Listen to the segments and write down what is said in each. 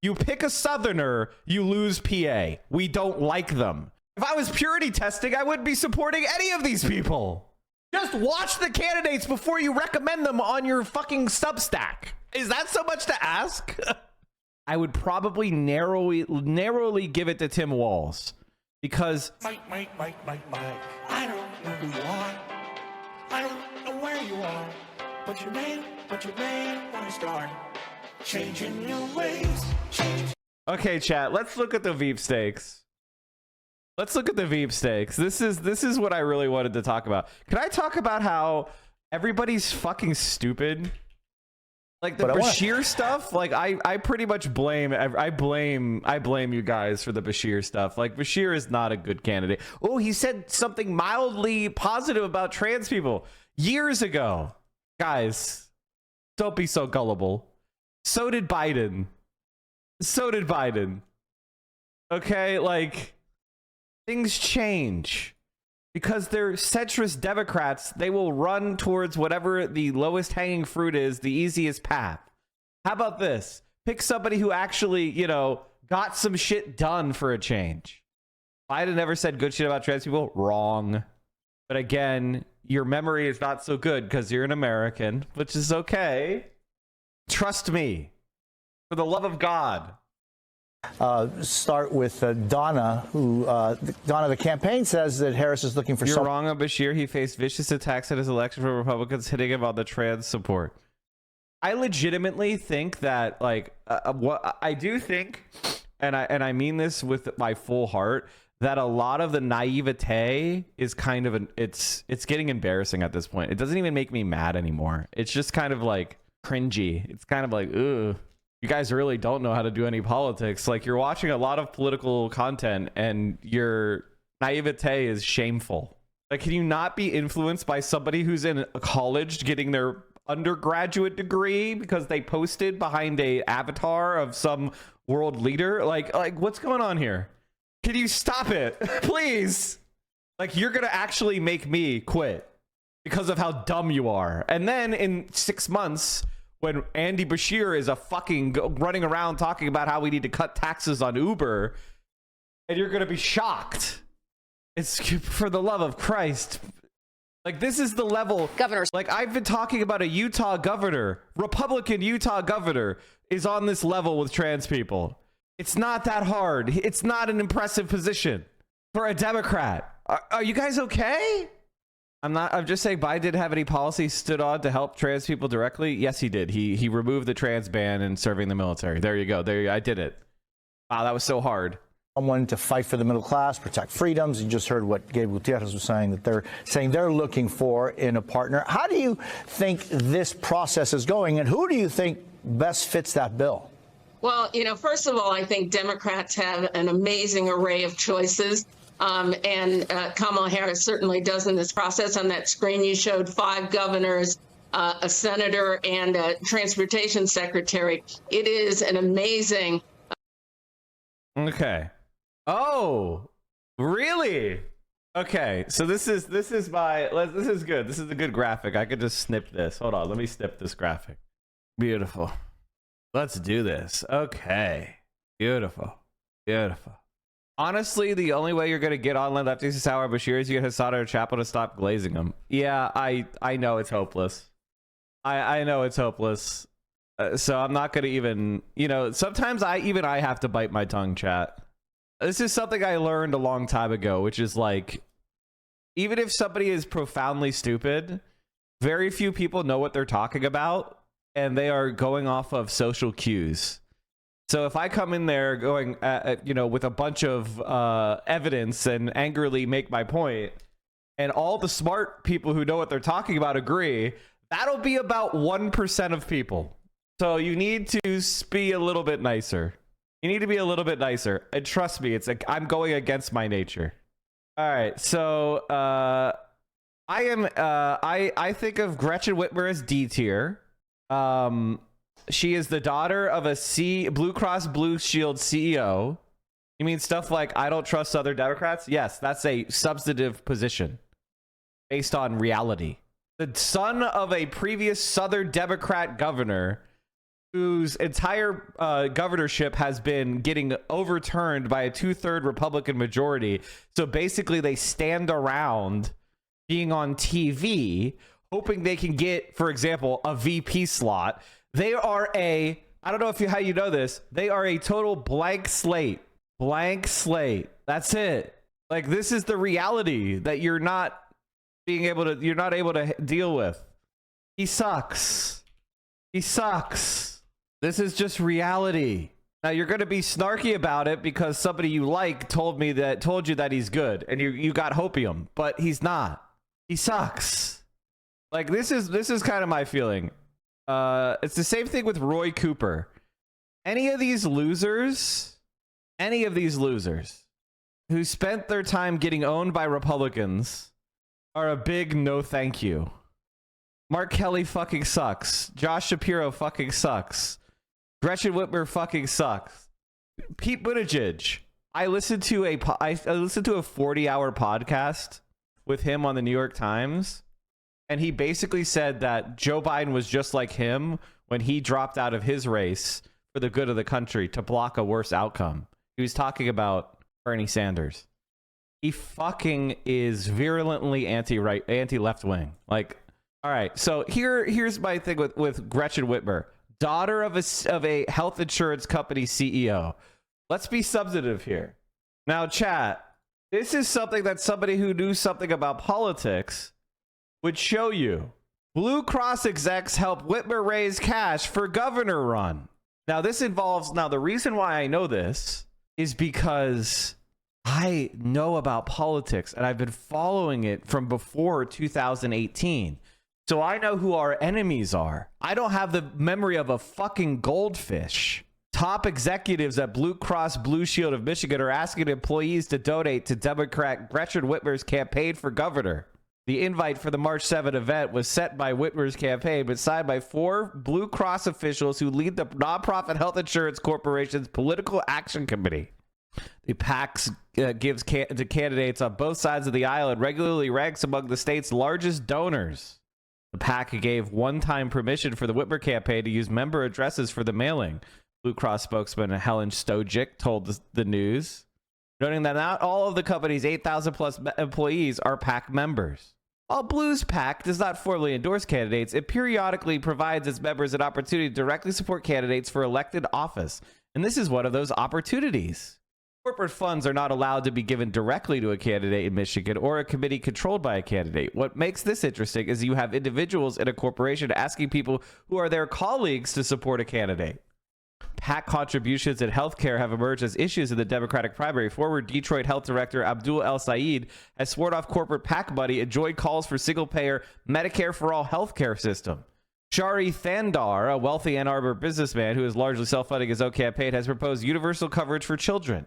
You pick a Southerner, you lose PA. We don't like them. If I was purity testing, I wouldn't be supporting any of these people. Just watch the candidates before you recommend them on your fucking Substack. Is that so much to ask? I would probably narrowly give it to Tim Walz because Mike. I don't know who you are. I don't know where you are. But you may want to start changing your ways. Okay, chat, let's look at the VEEPSTAKES. Let's look at the VEEPSTAKES. This is what I really wanted to talk about. Can I talk about how everybody's fucking stupid? Like the Beshear stuff, like I pretty much blame you guys for the Beshear stuff. Like Beshear is not a good candidate. Oh, he said something mildly positive about trans people years ago. Guys, don't be so gullible. So did Biden. Okay, like things change. Because they're centrist Democrats, they will run towards whatever the lowest hanging fruit is, the easiest path. How about this? Pick somebody who actually, you know, got some shit done for a change. Biden never said good shit about trans people. Wrong. But again, your memory is not so good because you're an American, which is okay. Trust me. For the love of God. Start with Donna, who Donna, the campaign says that Harris is looking for. You're wrong on Beshear. He faced vicious attacks at his election from Republicans hitting him on the trans support. I legitimately think that, like, what I do think, and I mean this with my full heart, that a lot of the naivete is kind of it's getting embarrassing at this point. It doesn't even make me mad anymore. It's just kind of like cringy. It's kind of like, ugh. You guys really don't know how to do any politics. Like, you're watching a lot of political content and your naivete is shameful. Like, can you not be influenced by somebody who's in college getting their undergraduate degree because they posted behind a avatar of some world leader? Like what's going on here? Can you stop it? Please. Like, you're going to actually make me quit because of how dumb you are. And then in 6 months, when Andy Beshear is a fucking running around talking about how we need to cut taxes on Uber, and you're going to be shocked. It's for the love of Christ. Like, this is the level. Governors. Like, I've been talking about a Utah governor, Republican Utah governor, is on this level with trans people. It's not that hard. It's not an impressive position for a Democrat. Are you guys okay? I'm just saying Biden didn't have any policies stood on to help trans people directly. Yes, he did. He removed the trans ban and serving the military. There you go. I did it. Wow, that was so hard. Someone to fight for the middle class, protect freedoms. You just heard what Gabe Gutierrez was saying, that they're looking for in a partner. How do you think this process is going, and who do you think best fits that bill? Well, you know, first of all, I think Democrats have an amazing array of choices. And Kamala Harris certainly does in this process. On that screen, you showed 5 governors, a senator, and a transportation secretary. It is an amazing. Okay. Oh, really? Okay. So this is good. This is a good graphic. I could just snip this. Hold on. Let me snip this graphic. Beautiful. Let's do this. Okay. Beautiful. Honestly, the only way you're going to get on lefties to sour Beshear is you get Hassad or Chapo to stop glazing them. Yeah, I know it's hopeless. I know it's hopeless. So I'm not going to even, you know, sometimes I have to bite my tongue, chat. This is something I learned a long time ago, which is like, even if somebody is profoundly stupid, very few people know what they're talking about, and they are going off of social cues. So if I come in there going, you know, with a bunch of evidence and angrily make my point, and all the smart people who know what they're talking about agree, that'll be about 1% of people. So you need to be a little bit nicer. You need to be a little bit nicer. And trust me, it's like I'm going against my nature. All right, so I think of Gretchen Whitmer as D tier. She is the daughter of a Blue Cross Blue Shield CEO. You mean stuff like, I don't trust other Democrats? Yes, that's a substantive position based on reality. The son of a previous Southern Democrat governor whose entire governorship has been getting overturned by a 2/3 Republican majority. So basically they stand around being on TV, hoping they can get, for example, a VP slot. They are I don't know how you know this, they are a total blank slate. Blank slate. That's it. Like, this is the reality that you're not able to deal with. He sucks. He sucks. This is just reality. Now you're going to be snarky about it because somebody you like told you that he's good and you got hopium, but he's not. He sucks. Like, this is kind of my feeling. It's the same thing with Roy Cooper. Any of these losers who spent their time getting owned by Republicans are a big no thank you. Mark Kelly fucking sucks. Josh Shapiro fucking sucks. Gretchen Whitmer fucking sucks. Pete Buttigieg. I listened to a 40-hour podcast with him on the New York Times, and he basically said that Joe Biden was just like him when he dropped out of his race for the good of the country to block a worse outcome. He was talking about Bernie Sanders. He fucking is virulently anti-left wing. Like, all right, so here's my thing with Gretchen Whitmer, daughter of a health insurance company CEO. Let's be substantive here. Now, chat, this is something that somebody who knew something about politics would show you. Blue Cross execs help Whitmer raise cash for governor run. Now, the reason why I know this is because I know about politics and I've been following it from before 2018. So I know who our enemies are. I don't have the memory of a fucking goldfish. Top executives at Blue Cross Blue Shield of Michigan are asking employees to donate to Democrat Gretchen Whitmer's campaign for governor. The invite for the March 7 event was set by Whitmer's campaign, but signed by 4 Blue Cross officials who lead the nonprofit health insurance corporation's political action committee. The PAC gives to candidates on both sides of the aisle and regularly ranks among the state's largest donors. The PAC gave one-time permission for the Whitmer campaign to use member addresses for the mailing. Blue Cross spokesman Helen Stojic told the news, noting that not all of the company's 8,000 plus employees are PAC members. While Blue's PAC does not formally endorse candidates, it periodically provides its members an opportunity to directly support candidates for elected office. And this is one of those opportunities. Corporate funds are not allowed to be given directly to a candidate in Michigan or a committee controlled by a candidate. What makes this interesting is you have individuals in a corporation asking people who are their colleagues to support a candidate. PAC contributions in healthcare have emerged as issues in the Democratic primary. Former Detroit Health Director Abdul El Sayed has sworn off corporate PAC money and joined calls for single-payer Medicare for all healthcare system. Shari Thandar, a wealthy Ann Arbor businessman who is largely self-funding his own campaign, has proposed universal coverage for children.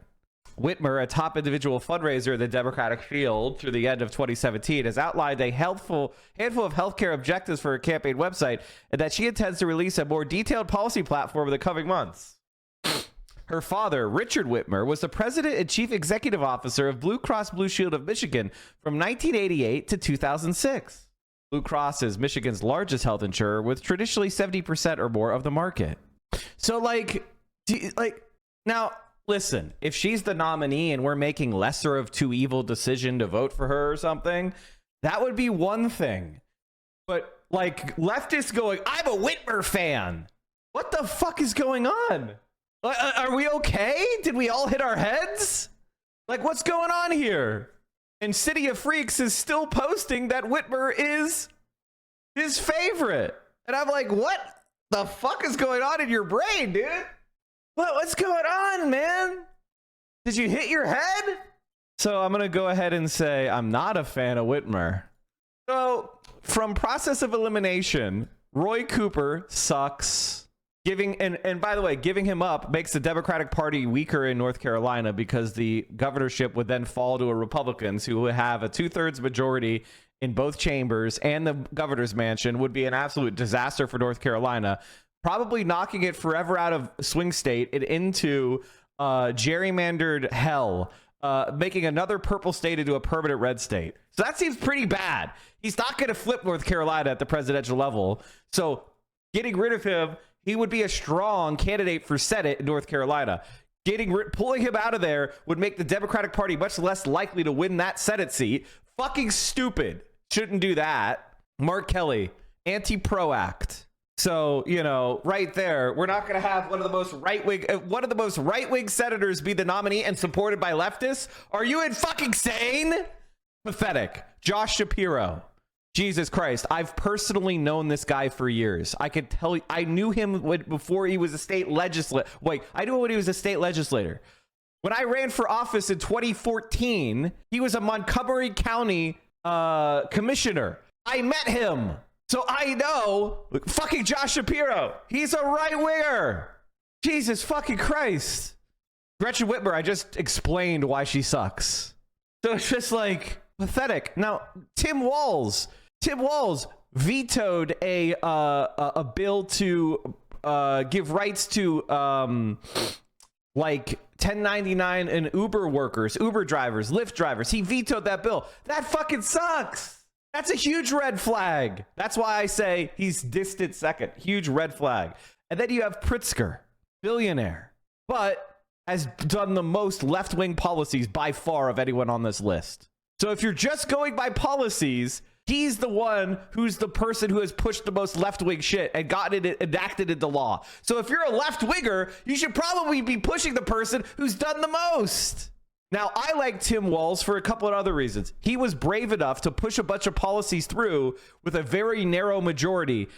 Whitmer, a top individual fundraiser in the Democratic field through the end of 2017, has outlined a handful of healthcare objectives for her campaign website and that she intends to release a more detailed policy platform in the coming months. Her father, Richard Whitmer, was the president and chief executive officer of Blue Cross Blue Shield of Michigan from 1988 to 2006. Blue Cross is Michigan's largest health insurer with traditionally 70% or more of the market. So, now... Listen, if she's the nominee and we're making lesser of two evil decision to vote for her or something, that would be one thing. But like leftists going, I'm a Whitmer fan. What the fuck is going on? Are we okay? Did we all hit our heads? Like, what's going on here? And City of Freaks is still posting that Whitmer is his favorite. And I'm like, what the fuck is going on in your brain, dude? What's going on, man? Did you hit your head? So I'm going to go ahead and say I'm not a fan of Whitmer. So from process of elimination, Roy Cooper sucks. And by the way, giving him up makes the Democratic Party weaker in North Carolina because the governorship would then fall to a Republicans who would have a 2/3 majority in both chambers, and the governor's mansion would be an absolute disaster for North Carolina. Probably knocking it forever out of swing state and into gerrymandered hell, making another purple state into a permanent red state. So that seems pretty bad. He's not going to flip North Carolina at the presidential level. So getting rid of him he would be a strong candidate for Senate in North Carolina. Pulling him out of there would make the Democratic Party much less likely to win that Senate seat. Fucking stupid. Shouldn't do that. Mark Kelly, anti-pro act. So, you know, right there, we're not going to have one of the most right-wing senators be the nominee and supported by leftists. Are you fucking sane? Pathetic. Josh Shapiro. Jesus Christ. I've personally known this guy for years. I could tell you, I knew him before he was a state legislator. Wait, I knew him when he was a state legislator. When I ran for office in 2014, he was a Montgomery County commissioner. I met him. So I know fucking Josh Shapiro. He's a right winger. Jesus fucking Christ. Gretchen Whitmer, I just explained why she sucks. So it's just like pathetic. Now, Tim Walz vetoed a bill to give rights to like 1099 and Uber workers, Uber drivers, Lyft drivers. He vetoed that bill. That fucking sucks. That's a huge red flag. That's why I say he's distant second. Huge red flag. And then you have Pritzker, billionaire, but has done the most left-wing policies by far of anyone on this list. So if you're just going by policies, he's the one who's the person who has pushed the most left-wing shit and gotten it enacted into law. So if you're a left-winger, you should probably be pushing the person who's done the most. Now, I like Tim Walz for a couple of other reasons. He was brave enough to push a bunch of policies through with a very narrow majority.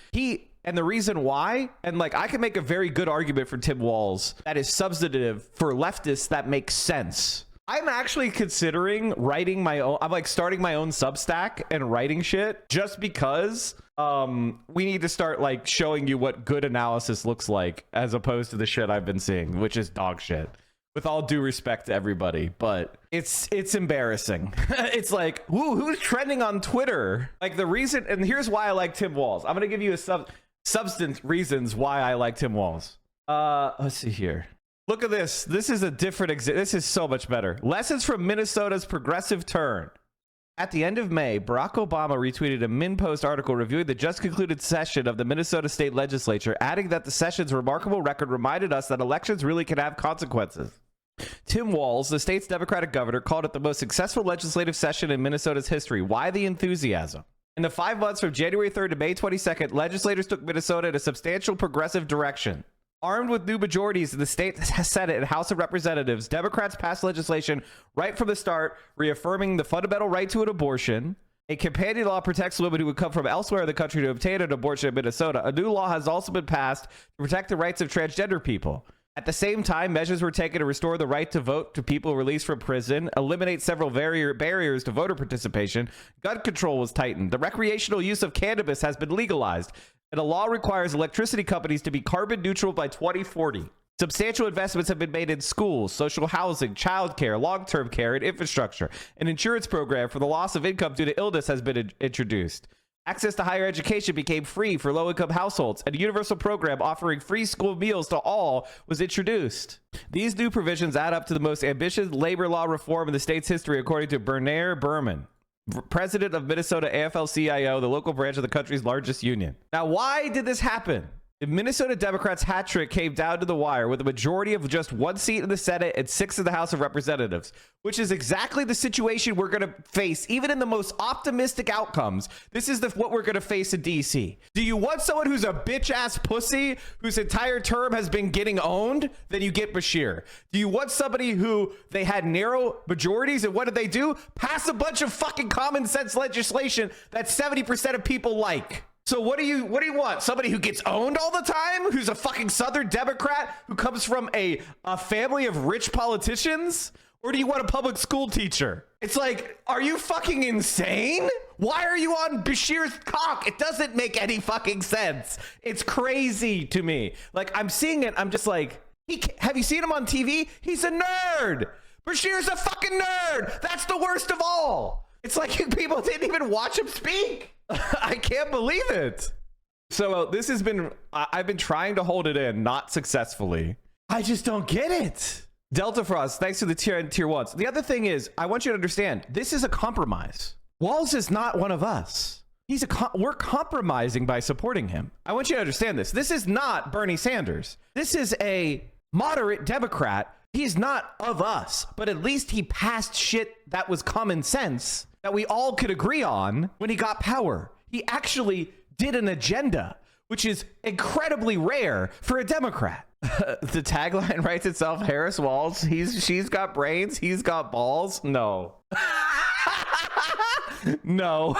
And the reason why, and like I can make a very good argument for Tim Walz that is substantive for leftists that makes sense. I'm actually considering writing my own. I'm like starting my own Substack and writing shit just because we need to start like showing you what good analysis looks like as opposed to the shit I've been seeing, which is dog shit. With all due respect to everybody, but it's embarrassing. It's like, who's trending on Twitter? Like the reason, and here's why I like Tim Walz. I'm gonna give you a substance reasons why I like Tim Walz. Let's see here. Look at this. This is a different this is so much better. Lessons from Minnesota's progressive turn. At the end of May, Barack Obama retweeted a MinnPost article reviewing the just concluded session of the Minnesota State Legislature, adding that the session's remarkable record reminded us that elections really can have consequences. Tim Walz, the state's Democratic governor, called it the most successful legislative session in Minnesota's history. Why the enthusiasm? In the 5 months from January 3rd to May 22nd, legislators took Minnesota in a substantial progressive direction. Armed with new majorities in the state Senate and House of Representatives, Democrats passed legislation right from the start, reaffirming the fundamental right to an abortion. A companion law protects women who would come from elsewhere in the country to obtain an abortion in Minnesota. A new law has also been passed to protect the rights of transgender people. At the same time, measures were taken to restore the right to vote to people released from prison, eliminate several barriers to voter participation. Gun control was tightened. The recreational use of cannabis has been legalized, and a law requires electricity companies to be carbon neutral by 2040. Substantial investments have been made in schools, social housing, childcare, long-term care, and infrastructure. An insurance program for the loss of income due to illness has been introduced. Access to higher education became free for low-income households, and a universal program offering free school meals to all was introduced. These new provisions add up to the most ambitious labor law reform in the state's history, according to Bernaire Berman, president of Minnesota AFL-CIO, the local branch of the country's largest union. Now, why did this happen? The Minnesota Democrats' hat trick came down to the wire with a majority of just 1 seat in the Senate and 6 in the House of Representatives, which is exactly the situation we're going to face, even in the most optimistic outcomes. This is what we're going to face in D.C. Do you want someone who's a bitch-ass pussy whose entire term has been getting owned? Then you get Beshear. Do you want somebody who they had narrow majorities, and what did they do? Pass a bunch of fucking common sense legislation that 70% of people like. So what do you want? Somebody who gets owned all the time? Who's a fucking Southern Democrat who comes from a family of rich politicians? Or do you want a public school teacher? It's like, are you fucking insane? Why are you on Beshear's cock? It doesn't make any fucking sense. It's crazy to me. Like, I'm seeing it. I'm just like, have you seen him on TV? He's a nerd. Beshear's a fucking nerd. That's the worst of all. It's like people didn't even watch him speak. I can't believe it. So this has been, I've been trying to hold it in, not successfully. I just don't get it. Delta Frost, thanks for the tier ones. The other thing is, I want you to understand, this is a compromise. Walz is not one of us. we're compromising by supporting him. I want you to understand this. This is not Bernie Sanders. This is a moderate Democrat. He's not of us, but at least he passed shit that was common sense that we all could agree on when he got power. He actually did an agenda, which is incredibly rare for a Democrat. The tagline writes itself. Harris Walz, she's got brains, he's got balls. No. No.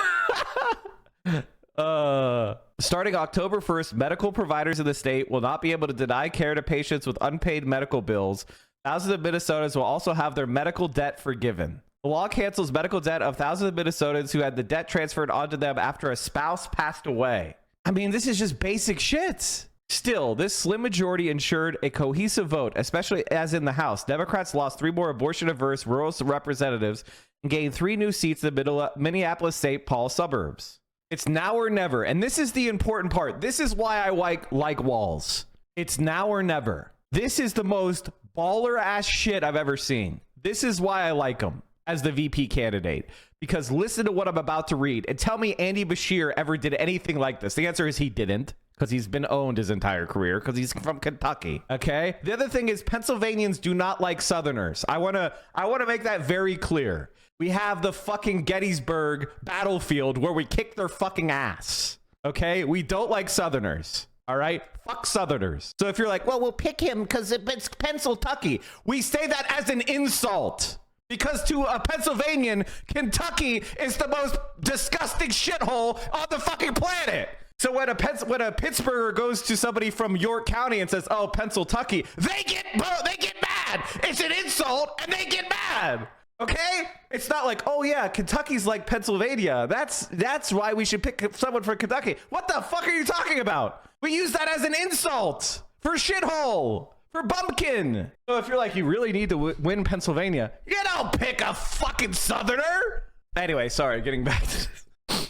Starting October 1st, medical providers in the state will not be able to deny care to patients with unpaid medical bills. Thousands of Minnesotans will also have their medical debt forgiven. The law cancels medical debt of thousands of Minnesotans who had the debt transferred onto them after a spouse passed away. I mean, this is just basic shit. Still, this slim majority ensured a cohesive vote, especially as in the House. Democrats lost 3 more abortion-averse rural representatives and gained 3 new seats in the Minneapolis-St. Paul suburbs. It's now or never, and this is the important part. This is why I like Walz. It's now or never. This is the most baller-ass shit I've ever seen. This is why I like him as the VP candidate. Because listen to what I'm about to read and tell me Andy Beshear ever did anything like this. The answer is he didn't, because he's been owned his entire career, because he's from Kentucky. Okay. The other thing is Pennsylvanians do not like Southerners. I want to make that very clear. We have the fucking Gettysburg battlefield where we kick their fucking ass. Okay. We don't like Southerners. All right. Fuck Southerners. So if you're like, well, we'll pick him because it's Pennsylvania. We say that as an insult. Because to a Pennsylvanian, Kentucky is the most disgusting shithole on the fucking planet. So when a Pittsburgher goes to somebody from York County and says, "Oh, Pennsylvania," they get mad. It's an insult, and they get mad. Okay? It's not like, "Oh yeah, Kentucky's like Pennsylvania. That's why we should pick someone from Kentucky." What the fuck are you talking about? We use that as an insult for shithole. For bumpkin. So if you're like, you really need to win Pennsylvania, you don't pick a fucking Southerner. Anyway, sorry, getting back to this.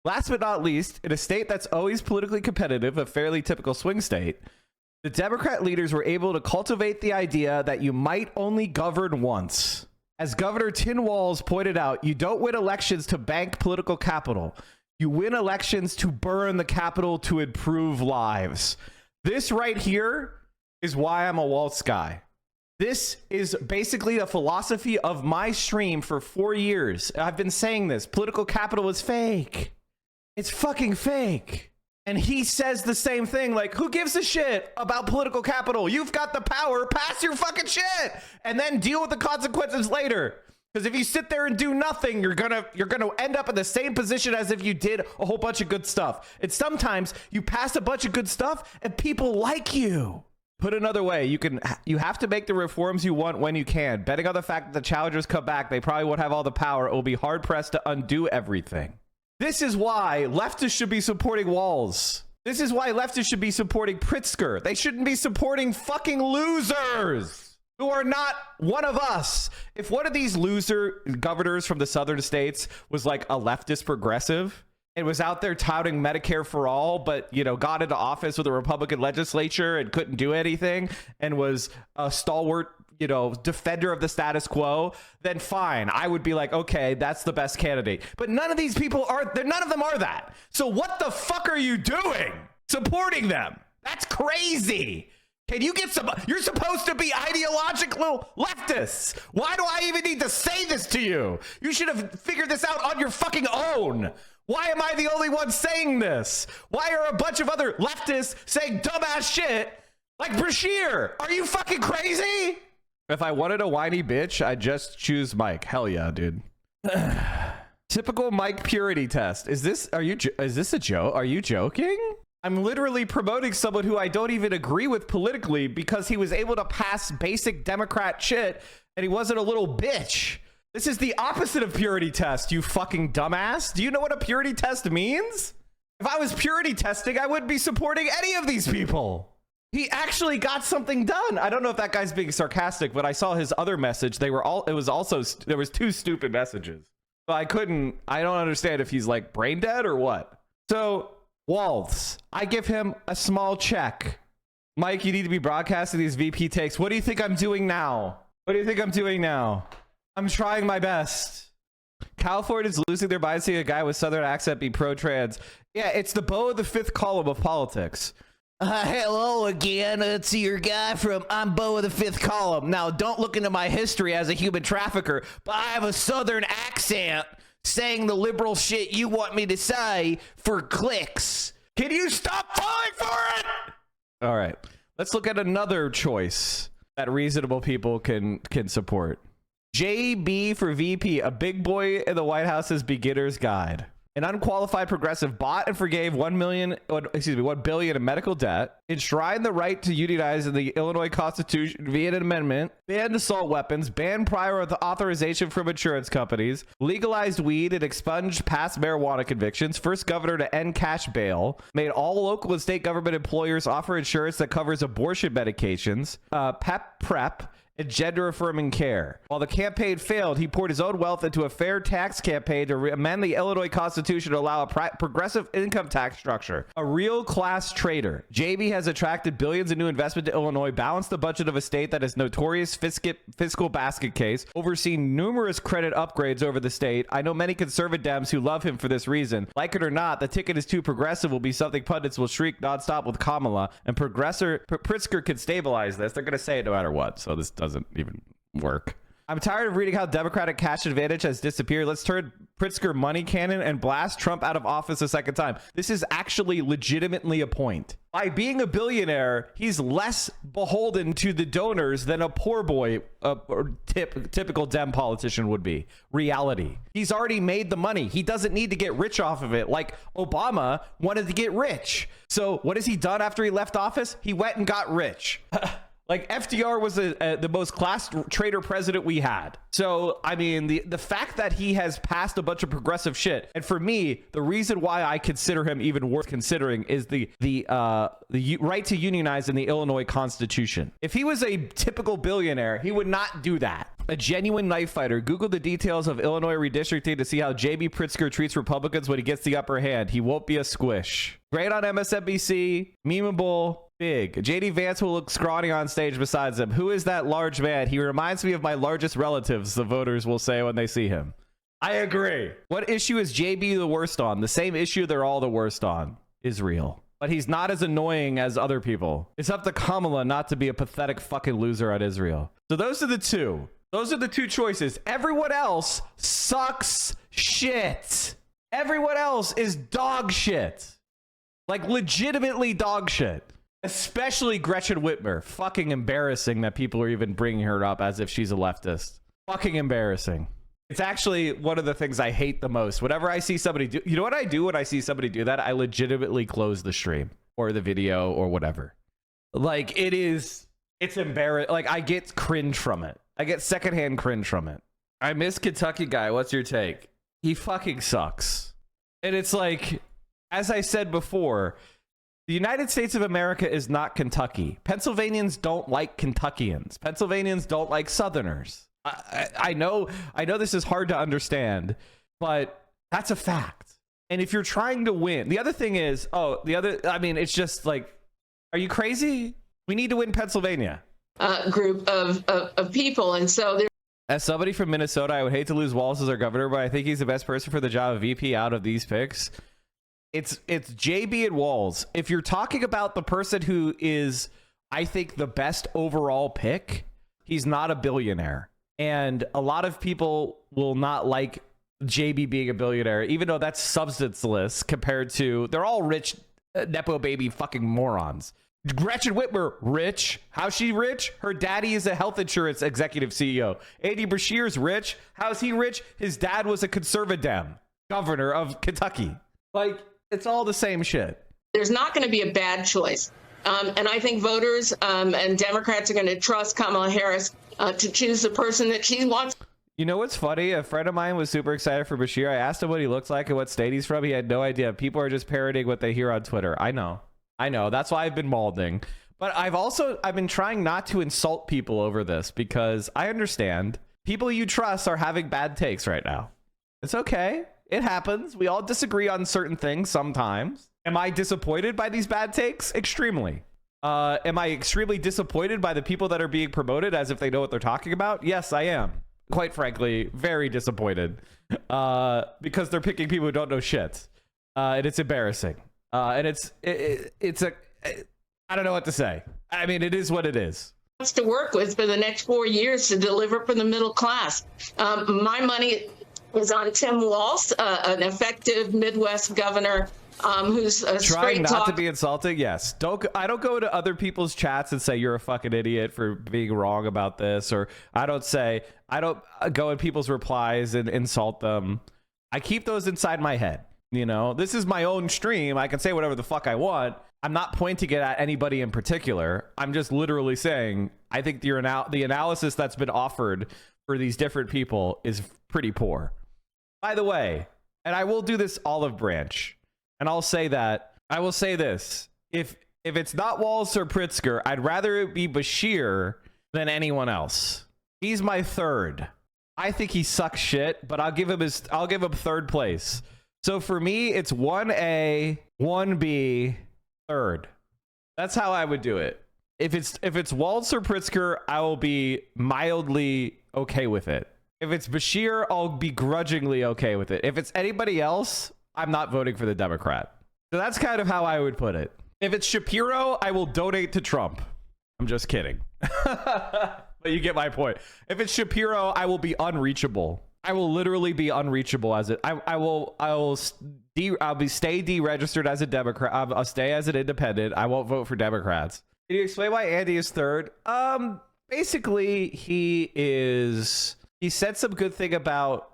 Last but not least, in a state that's always politically competitive, a fairly typical swing state, the Democrat leaders were able to cultivate the idea that you might only govern once. As Governor Tim Walz pointed out, you don't win elections to bank political capital. You win elections to burn the capital to improve lives. This right here is why I'm a Walz guy. This is basically the philosophy of my stream for 4 years. I've been saying this. Political capital is fake. It's fucking fake. And he says the same thing, like, who gives a shit about political capital? You've got the power, pass your fucking shit, and then deal with the consequences later. Because if you sit there and do nothing, you're gonna end up in the same position as if you did a whole bunch of good stuff. And sometimes you pass a bunch of good stuff and people like you. Put another way, you have to make the reforms you want when you can. Betting on the fact that the challengers come back, they probably won't have all the power. It will be hard pressed to undo everything. This is why leftists should be supporting Walz. This is why leftists should be supporting Pritzker. They shouldn't be supporting fucking losers who are not one of us. If one of these loser governors from the southern states was like a leftist progressive and was out there touting Medicare for all, but, you know, got into office with a Republican legislature and couldn't do anything and was a stalwart, you know, defender of the status quo, then fine. I would be like, okay, that's the best candidate. But none of these people none of them are that. So what the fuck are you doing supporting them? That's crazy. Can you get you're supposed to be ideological leftists. Why do I even need to say this to you? You should have figured this out on your fucking own. Why am I the only one saying this? Why are a bunch of other leftists saying dumbass shit like Beshear? Are you fucking crazy? If I wanted a whiny bitch, I'd just choose Mike. Hell yeah, dude. Typical Mike purity test. Is this a joke? Are you joking? I'm literally promoting someone who I don't even agree with politically because he was able to pass basic Democrat shit and he wasn't a little bitch. This is the opposite of purity test, you fucking dumbass. Do you know what a purity test means? If I was purity testing, I wouldn't be supporting any of these people. He actually got something done. I don't know if that guy's being sarcastic, but I saw his other message. There was 2 stupid messages. So I don't understand if he's like brain dead or what. So Walz, I give him a small check. Mike, you need to be broadcasting these VP takes. What do you think I'm doing now? I'm trying my best. Californians losing their minds seeing a guy with southern accent be pro-trans. Yeah, it's the Beau of the fifth column of politics. Hello again, it's your guy from I'm Beau of the fifth column. Now, don't look into my history as a human trafficker, but I have a southern accent saying the liberal shit you want me to say for clicks. Can you stop falling for it? All right, let's look at another choice that reasonable people can support. JB for VP, a big boy in the White House's beginner's guide. An unqualified progressive bought and forgave $1 billion in medical debt, enshrined the right to unionize in the Illinois Constitution via an amendment, banned assault weapons, banned prior authorization from insurance companies, legalized weed and expunged past marijuana convictions, first governor to end cash bail, made all local and state government employers offer insurance that covers abortion medications, PrEP, and gender-affirming care. While the campaign failed, he poured his own wealth into a fair tax campaign to amend the Illinois Constitution to allow a progressive income tax structure. A real class trader, JB has attracted billions in new investment to Illinois, balanced the budget of a state that is notorious fiscal basket case, overseen numerous credit upgrades over the state. I know many conservative Dems who love him for this reason. Like it or not, the ticket is too progressive will be something pundits will shriek nonstop with Kamala, and Pritzker could stabilize this. They're going to say it no matter what, so this doesn't even work. I'm tired of reading how Democratic cash advantage has disappeared. Let's turn Pritzker money cannon and blast Trump out of office a second time. This is actually legitimately a point. By being a billionaire, he's less beholden to the donors than a poor boy or typical Dem politician would be. Reality. He's already made the money. He doesn't need to get rich off of it like Obama wanted to get rich. So what has he done after he left office? He went and got rich. Like FDR was the most class trader president we had. So, I mean, the fact that he has passed a bunch of progressive shit, and for me, the reason why I consider him even worth considering is the right to unionize in the Illinois Constitution. If he was a typical billionaire, he would not do that. A genuine knife fighter. Google the details of Illinois redistricting to see how JB Pritzker treats Republicans when he gets the upper hand. He won't be a squish. Great on MSNBC. Memeable. Big. JD Vance will look scrawny on stage besides him. Who is that large man? He reminds me of my largest relatives, the voters will say when they see him. I agree. What issue is JB the worst on? The same issue they're all the worst on. Israel. But he's not as annoying as other people. It's up to Kamala not to be a pathetic fucking loser on Israel. So those are the two. Those are the two choices. Everyone else sucks shit. Everyone else is dog shit. Like legitimately dog shit. Especially Gretchen Whitmer. Fucking embarrassing that people are even bringing her up as if she's a leftist. Fucking embarrassing. It's actually one of the things I hate the most. Whenever I see somebody do, you know what I do when I see somebody do that? I legitimately close the stream or the video or whatever. Like it's embarrassing. Like I get cringe from it. I get secondhand cringe from it. I miss Kentucky guy. What's your take? He fucking sucks. And it's like, as I said before, the United States of America is not Kentucky. Pennsylvanians don't like Kentuckians. Pennsylvanians don't like Southerners. I know this is hard to understand, but that's a fact. And if you're trying to win, the other thing is, I mean, it's just like, are you crazy? We need to win Pennsylvania. Group of people. And so there. As somebody from Minnesota, I would hate to lose Walz as our governor, but I think he's the best person for the job of VP out of these picks. It's JB and Walz. If you're talking about the person who is, I think, the best overall pick, he's not a billionaire. And a lot of people will not like JB being a billionaire, even though that's substanceless compared to, they're all rich, Nepo baby fucking morons. Gretchen Whitmer, rich. How's she rich? Her daddy is a health insurance executive CEO. Andy Beshear's rich. How's he rich? His dad was a conservative governor of Kentucky. Like, it's all the same shit. There's not going to be a bad choice. And I think voters and Democrats are going to trust Kamala Harris to choose the person that she wants. You know what's funny? A friend of mine was super excited for Beshear. I asked him what he looks like and what state he's from. He had no idea. People are just parroting what they hear on Twitter. I know. That's why I've been mauling. But I've been trying not to insult people over this because I understand people you trust are having bad takes right now. It's okay. It happens. We all disagree on certain things sometimes. Am I disappointed by these bad takes? Extremely. Am I extremely disappointed by the people that are being promoted as if they know what they're talking about? Yes, I am. quite frankly, very disappointed because they're picking people who don't know shit. And it's embarrassing. And I don't know what to say. I mean, it is what it is. To work with for the next 4 years to deliver for the middle class. My money is on Tim Walz, an effective Midwest governor who's a trying not talk. to be insulting. Yes, I don't go to other people's chats and say you're a fucking idiot for being wrong about this, or I don't go in people's replies and insult them. I keep those inside my head. You know, this is my own stream. I can say whatever the fuck I want. I'm not pointing it at anybody in particular. I'm just literally saying I think the analysis that's been offered for these different people is pretty poor. By the way, and I will do this olive branch, and I will say this: if it's not Walz or Pritzker, I'd rather it be Beshear than anyone else. He's my third. I think he sucks shit, but I'll give him third place. So for me, it's 1A, 1B, third. That's how I would do it. If it's Walz or Pritzker, I will be mildly okay with it. If it's Beshear, I'll be grudgingly okay with it. If it's anybody else, I'm not voting for the Democrat. So that's kind of how I would put it. If it's Shapiro, I will donate to Trump. I'm just kidding. But you get my point. If it's Shapiro, I will be unreachable. I will literally be unreachable as it. I'll stay deregistered as a Democrat. I'll stay as an independent. I won't vote for Democrats. Can you explain why Andy is third? Basically, he said some good thing about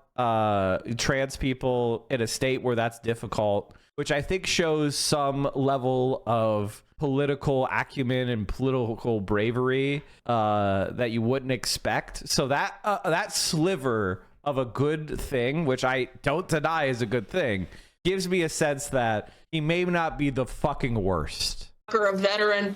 trans people in a state where that's difficult, which I think shows some level of political acumen and political bravery that you wouldn't expect. So that sliver of a good thing, which I don't deny is a good thing, gives me a sense that he may not be the fucking worst. A veteran,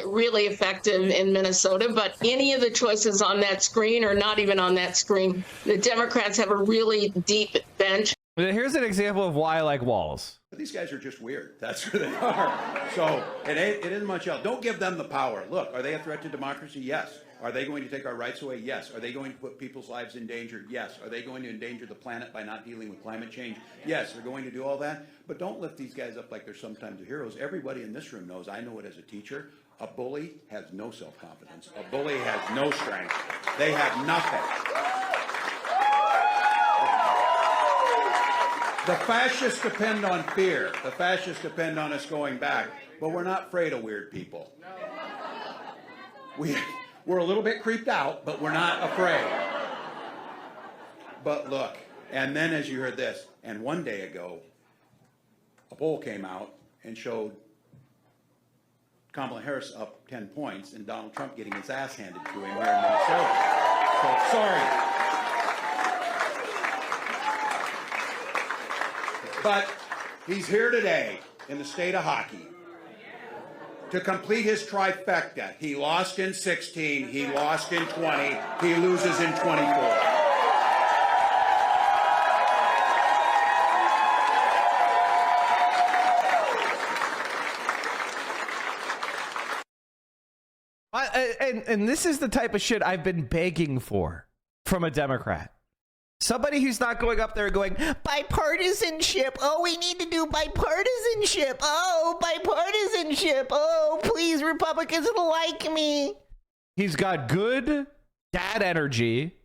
really effective in Minnesota, but any of the choices on that screen or not even on that screen, the Democrats have a really deep bench. Here's an example of why I like Walz. But these guys are just weird. That's who they are. So it isn't much else. Don't give them the power. Look, are they a threat to democracy? Yes. Are they going to take our rights away? Yes. Are they going to put people's lives in danger? Yes. Are they going to endanger the planet by not dealing with climate change? Yes. They're going to do all that. But don't lift these guys up like they're sometimes the heroes. Everybody in this room knows, I know it as a teacher, a bully has no self-confidence. A bully has no strength. They have nothing. The fascists depend on fear. The fascists depend on us going back. But we're not afraid of weird people. We're a little bit creeped out, but we're not afraid. But look, and then as you heard this, and one day ago, a poll came out and showed Kamala Harris up 10 points and Donald Trump getting his ass handed to him here in Minnesota. So, sorry. But he's here today in the state of hockey to complete his trifecta. He lost in 16, he lost in 20, he loses in 24. And this is the type of shit I've been begging for from a Democrat. Somebody who's not going up there going, bipartisanship. Oh, we need to do bipartisanship. Oh, bipartisanship. Oh, please, Republicans don't like me. He's got good dad energy.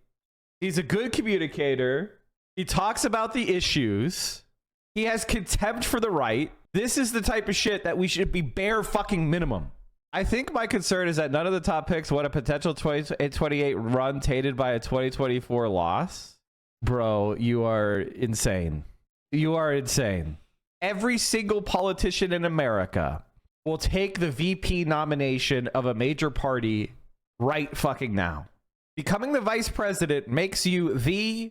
He's a good communicator. He talks about the issues. He has contempt for the right. This is the type of shit that we should be bare fucking minimum. I think my concern is that none of the top picks want a potential 2028 run tainted by a 2024 loss. Bro, you are insane. You are insane. Every single politician in America will take the VP nomination of a major party right fucking now. Becoming the vice president makes you the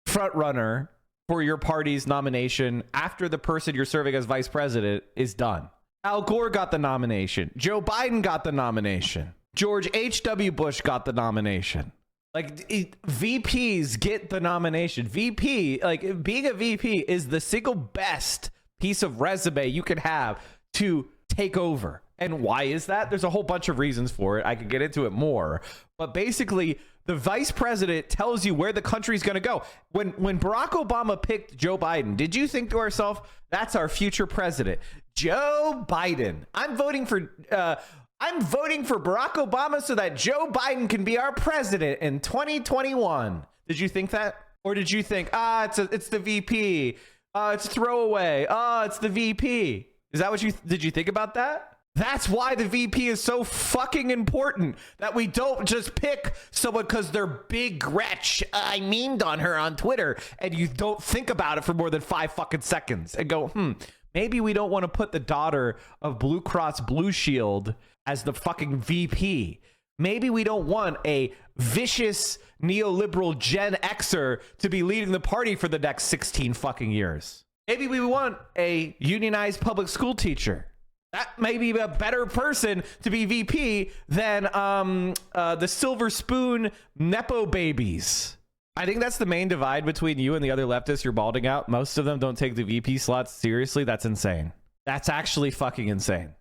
front runner for your party's nomination after the person you're serving as vice president is done. Al Gore got the nomination. Joe Biden got the nomination. George H.W. Bush got the nomination. Like, VPs get the nomination. VP, like, being a VP is the single best piece of resume you can have to take over. And why is that? There's a whole bunch of reasons for it. I could get into it more. But basically, The vice president tells you where the country's going to go. When Barack Obama picked Joe Biden, did you think to ourselves, that's our future president, Joe Biden? I'm voting for Barack Obama so that Joe Biden can be our president in 2021. Did you think that? Or did you think, it's the VP, it's a throwaway, it's the VP? Is that what did you think about that? That's why the VP is so fucking important, that we don't just pick someone because they're Big Gretch. I memed on her on Twitter, and you don't think about it for more than 5 fucking seconds and go, maybe we don't want to put the daughter of Blue Cross Blue Shield as the fucking VP. Maybe we don't want a vicious neoliberal Gen Xer to be leading the party for the next 16 fucking years. Maybe we want a unionized public school teacher. That may be a better person to be VP than the silver spoon Nepo babies. I think that's the main divide between you and the other leftists you're balding out. Most of them don't take the VP slots seriously. That's insane. That's actually fucking insane.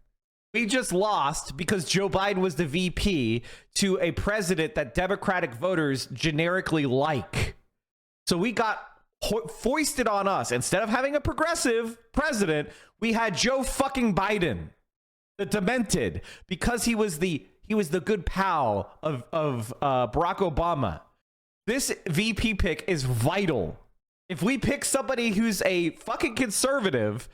We just lost because Joe Biden was the VP to a president that Democratic voters generically like. So we got foisted on us. Instead of having a progressive president, we had Joe fucking Biden, the demented, because he was the good pal of Barack Obama. This VP pick is vital. If we pick somebody who's a fucking conservative,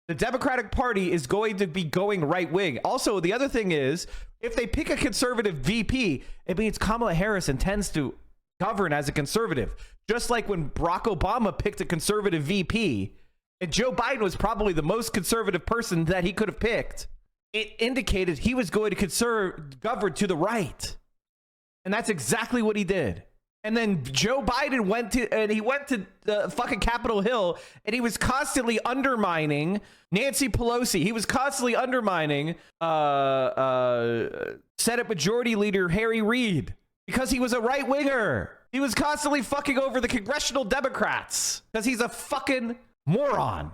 the Democratic Party is going to be going right wing. Also, the other thing is, if they pick a conservative VP, it means Kamala Harris intends to govern as a conservative. Just like when Barack Obama picked a conservative VP, and Joe Biden was probably the most conservative person that he could have picked, it indicated he was going to govern to the right. And that's exactly what he did. And then Joe Biden went to the fucking Capitol Hill, and he was constantly undermining Nancy Pelosi. He was constantly undermining Senate Majority Leader Harry Reid because he was a right winger. He was constantly fucking over the congressional Democrats because he's a fucking moron.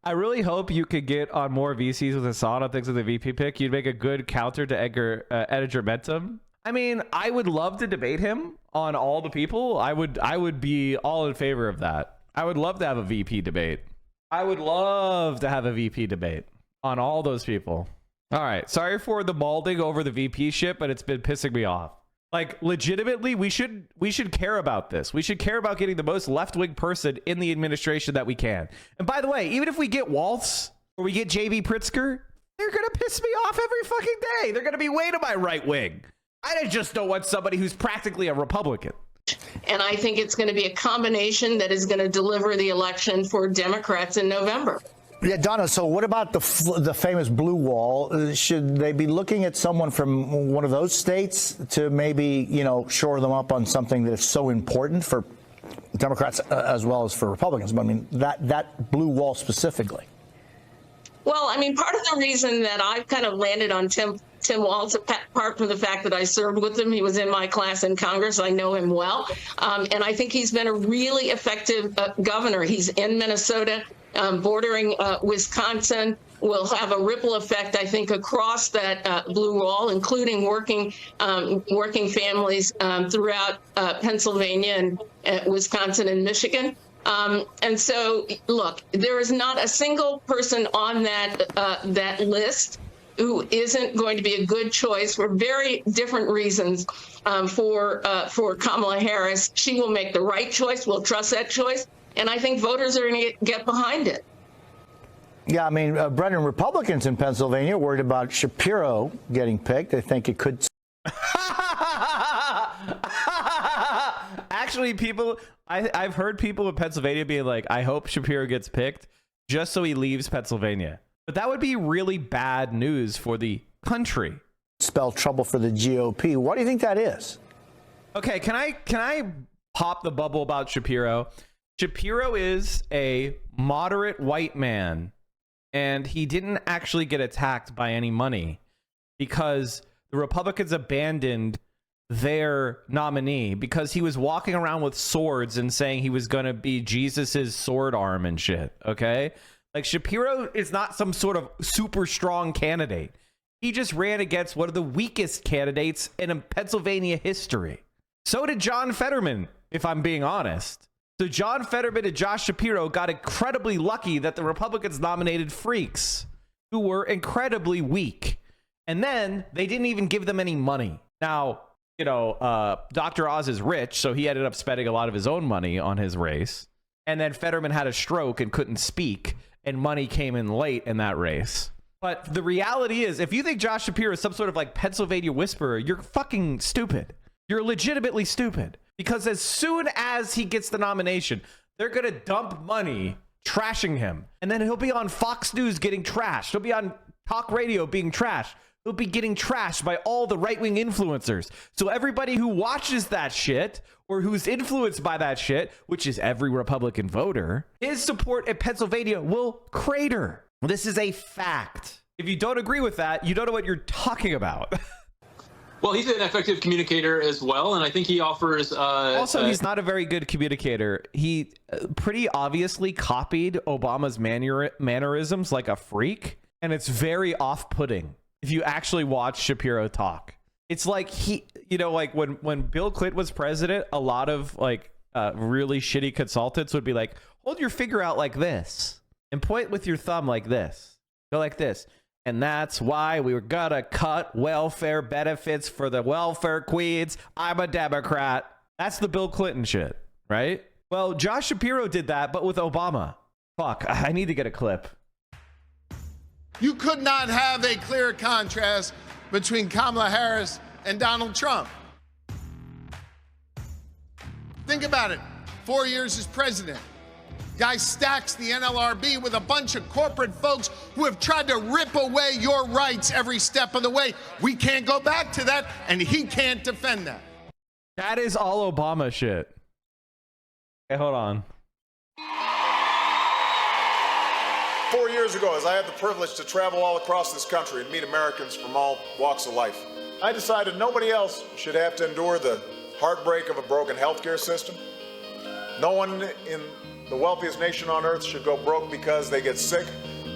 I really hope you could get on more VCs with Hassan on things with the VP pick. You'd make a good counter to Edgar Mentum. I mean, I would love to debate him on all the people. I would be all in favor of that. I would love to have a VP debate. I would love to have a VP debate on all those people. All right. Sorry for the balding over the VP shit, but it's been pissing me off. Like, legitimately, we should care about this. We should care about getting the most left-wing person in the administration that we can. And by the way, even if we get Walz or we get JB Pritzker, they're going to piss me off every fucking day. They're going to be way to my right wing. I just don't want somebody who's practically a Republican. And I think it's going to be a combination that is going to deliver the election for Democrats in November. Yeah, Donna, so what about the famous blue wall? Should they be looking at someone from one of those states to maybe, shore them up on something that is so important for Democrats as well as for Republicans? I mean, that blue wall specifically. Well, I mean, part of the reason that I've kind of landed on Tim Walz, apart from the fact that I served with him, he was in my class in Congress. I know him well. And I think he's been a really effective governor. He's in Minnesota, bordering Wisconsin, will have a ripple effect, I think, across that blue wall, including working families throughout Pennsylvania and Wisconsin and Michigan. And so, look, there is not a single person on that list who isn't going to be a good choice for very different reasons for Kamala Harris. She will make the right choice. We'll trust that choice. And I think voters are going to get behind it. Yeah, I mean, Brennan, Republicans in Pennsylvania are worried about Shapiro getting picked. They think it could. Actually, I've heard people in Pennsylvania being like, I hope Shapiro gets picked just so he leaves Pennsylvania. But that would be really bad news for the country. Spell trouble for the GOP. What do you think that is? Okay, can I pop the bubble about Shapiro? Shapiro is a moderate white man, and he didn't actually get attacked by any money because the Republicans abandoned their nominee because he was walking around with swords and saying he was going to be Jesus's sword arm and shit. Okay. Like, Shapiro is not some sort of super strong candidate. He just ran against one of the weakest candidates in Pennsylvania history. So did John Fetterman, if I'm being honest. So John Fetterman and Josh Shapiro got incredibly lucky that the Republicans nominated freaks who were incredibly weak. And then they didn't even give them any money. Now, you know, Dr. Oz is rich, so he ended up spending a lot of his own money on his race. And then Fetterman had a stroke and couldn't speak, and money came in late in that race. But the reality is, if you think Josh Shapiro is some sort of like Pennsylvania whisperer, you're fucking stupid. You're legitimately stupid. Because as soon as he gets the nomination, they're going to dump money trashing him. And then he'll be on Fox News getting trashed. He'll be on talk radio being trashed. He'll be getting trashed by all the right-wing influencers. So everybody who watches that shit or who's influenced by that shit, which is every Republican voter, his support in Pennsylvania will crater. This is a fact. If you don't agree with that, you don't know what you're talking about. Well, he's an effective communicator as well, and I think he offers... also, he's not a very good communicator. He pretty obviously copied Obama's mannerisms like a freak, and it's very off-putting if you actually watch Shapiro talk. It's like he, you know, like when Bill Clinton was president, a lot of like really shitty consultants would be like, hold your finger out like this and point with your thumb like this. Go like this. And that's why we were gonna cut welfare benefits for the welfare queens. I'm a Democrat. That's the Bill Clinton shit, right? Well, Josh Shapiro did that, but with Obama. Fuck, I need to get a clip. You could not have a clear contrast between Kamala Harris and Donald Trump. Think about it. 4 years as president. Guy stacks the NLRB with a bunch of corporate folks who have tried to rip away your rights every step of the way. We can't go back to that, and he can't defend that. That is all Obama shit. Okay, hold on. 4 years ago, as I had the privilege to travel all across this country and meet Americans from all walks of life, I decided nobody else should have to endure the heartbreak of a broken healthcare system. No one in the wealthiest nation on earth should go broke because they get sick.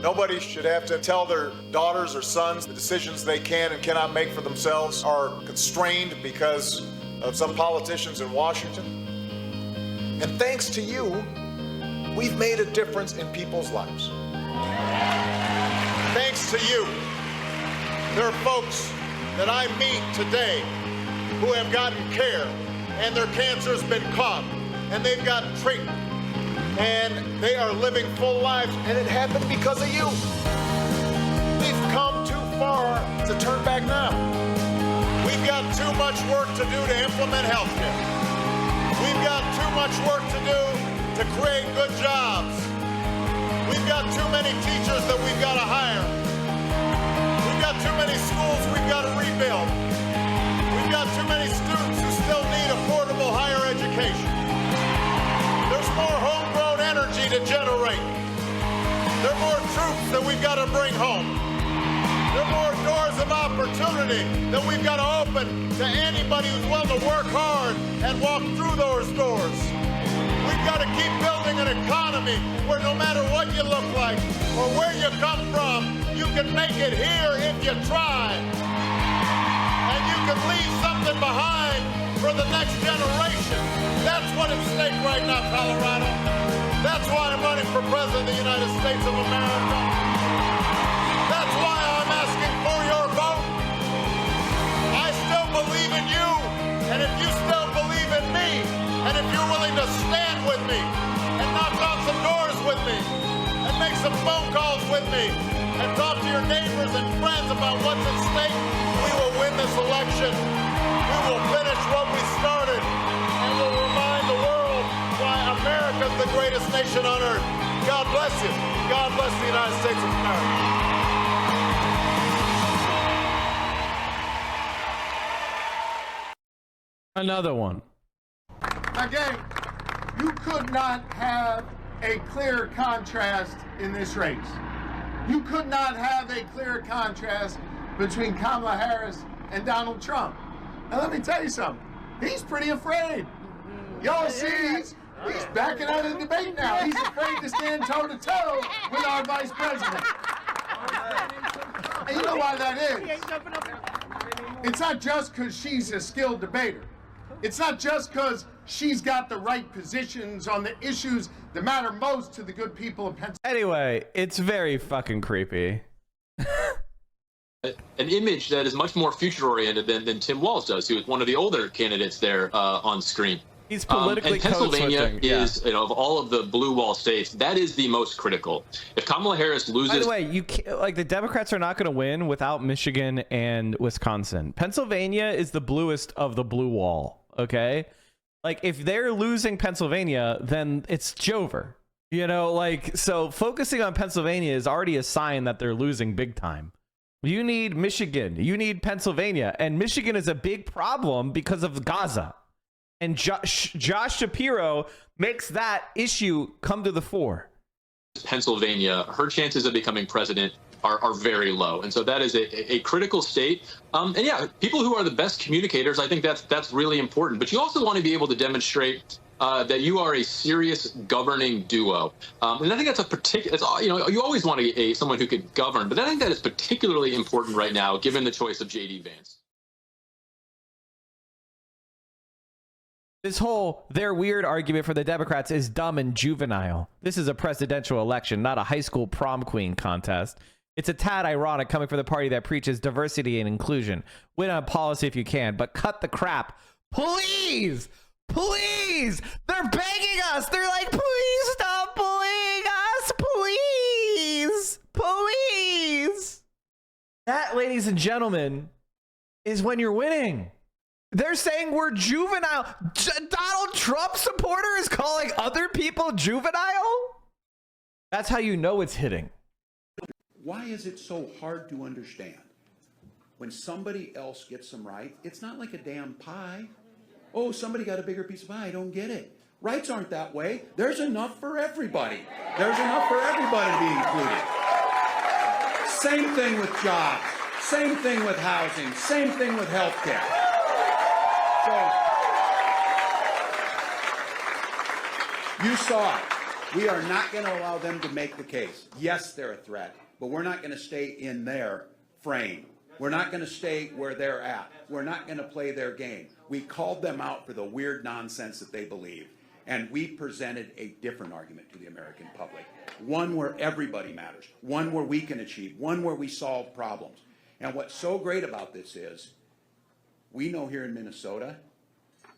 Nobody should have to tell their daughters or sons the decisions they can and cannot make for themselves are constrained because of some politicians in Washington. And thanks to you, we've made a difference in people's lives. Thanks to you, there are folks that I meet today who have gotten care and their cancer's been caught and they've gotten treatment. And they are living full lives, and it happened because of you. We've come too far to turn back now. We've got too much work to do to implement healthcare. We've got too much work to do to create good jobs. We've got too many teachers that we've got to hire. We've got too many schools we've got to rebuild. We've got too many students who still need affordable higher education. There's more homegrown energy to generate. There are more troops that we've got to bring home. There are more doors of opportunity that we've got to open to anybody who's willing to work hard and walk through those doors. We've got to keep building an economy where no matter what you look like or where you come from, you can make it here if you try. And you can leave something behind for the next generation. That's what's at stake right now, Colorado. That's why I'm running for president of the United States of America. That's why I'm asking for your vote. I still believe in you, and if you still believe in me, and if you're willing to stand with me, and knock on some doors with me, and make some phone calls with me, and talk to your neighbors and friends about what's at stake, we will win this election. We will finish what we started, and we'll remind the world why America's the greatest nation on earth. God bless you. God bless the United States of America. Another one. Again, you could not have a clear contrast in this race. You could not have a clear contrast between Kamala Harris and Donald Trump. Now let me tell you something. He's pretty afraid. Y'all see, he's backing out of the debate now. He's afraid to stand toe-to-toe with our vice president. And you know why that is? It's not just because she's a skilled debater. It's not just because she's got the right positions on the issues that matter most to the good people of Pennsylvania. Anyway, it's very fucking creepy. An image that is much more future-oriented than Tim Walz does, who is one of the older candidates there on screen. He's politically and Pennsylvania code switching. is, you know, of all of the blue wall states, that is the most critical. If Kamala Harris loses, By the way, you can't, like, the Democrats are not going to win without Michigan and Wisconsin. Pennsylvania is the bluest of the blue wall. Okay, like if they're losing Pennsylvania, then it's Jover. You know, like, so focusing on Pennsylvania is already a sign that they're losing big time. You need Michigan, you need Pennsylvania, and Michigan is a big problem because of Gaza. And Josh Shapiro makes that issue come to the fore. Pennsylvania, her chances of becoming president are very low. And so that is a critical state. And yeah, people who are the best communicators, I think that's really important. But you also want to be able to demonstrate that you are a serious governing duo. And I think that's a particular, you know, you always want someone who could govern, but I think that is particularly important right now, given the choice of J.D. Vance. This whole their weird argument for the Democrats is dumb and juvenile. This is a presidential election, not a high school prom queen contest. It's a tad ironic coming from the party that preaches diversity and inclusion. Win on policy if you can, but cut the crap. Please! Please! They're begging us! They're like, please stop bullying us! Please! Please! That, ladies and gentlemen, is when you're winning. They're saying we're juvenile. Donald Trump supporter is calling other people juvenile? That's how you know it's hitting. Why is it so hard to understand? When somebody else gets them right, it's not like a damn pie. Oh, somebody got a bigger piece of pie. I don't get it. Rights aren't that way. There's enough for everybody. There's enough for everybody to be included. Same thing with jobs. Same thing with housing. Same thing with health care. So, you saw it. We are not going to allow them to make the case. Yes, they're a threat, but we're not going to stay in their frame. We're not going to stay where they're at. We're not going to play their game. We called them out for the weird nonsense that they believe, and we presented a different argument to the American public. One where everybody matters. One where we can achieve. One where we solve problems. And what's so great about this is, we know here in Minnesota,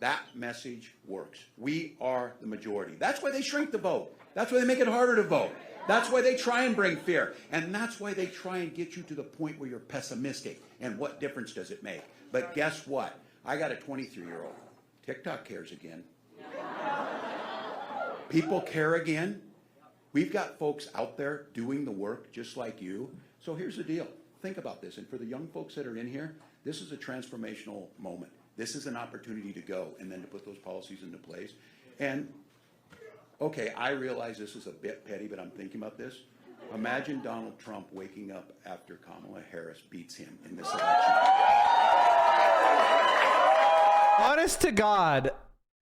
that message works. We are the majority. That's why they shrink the vote. That's why they make it harder to vote. That's why they try and bring fear. And that's why they try and get you to the point where you're pessimistic. And what difference does it make? But guess what? I got a 23-year-old. TikTok cares again. People care again. We've got folks out there doing the work just like you. So here's the deal. Think about this. And for the young folks that are in here, this is a transformational moment. This is an opportunity to go and then to put those policies into place. And, okay, I realize this is a bit petty, but I'm thinking about this. Imagine Donald Trump waking up after Kamala Harris beats him in this election. Honest to God,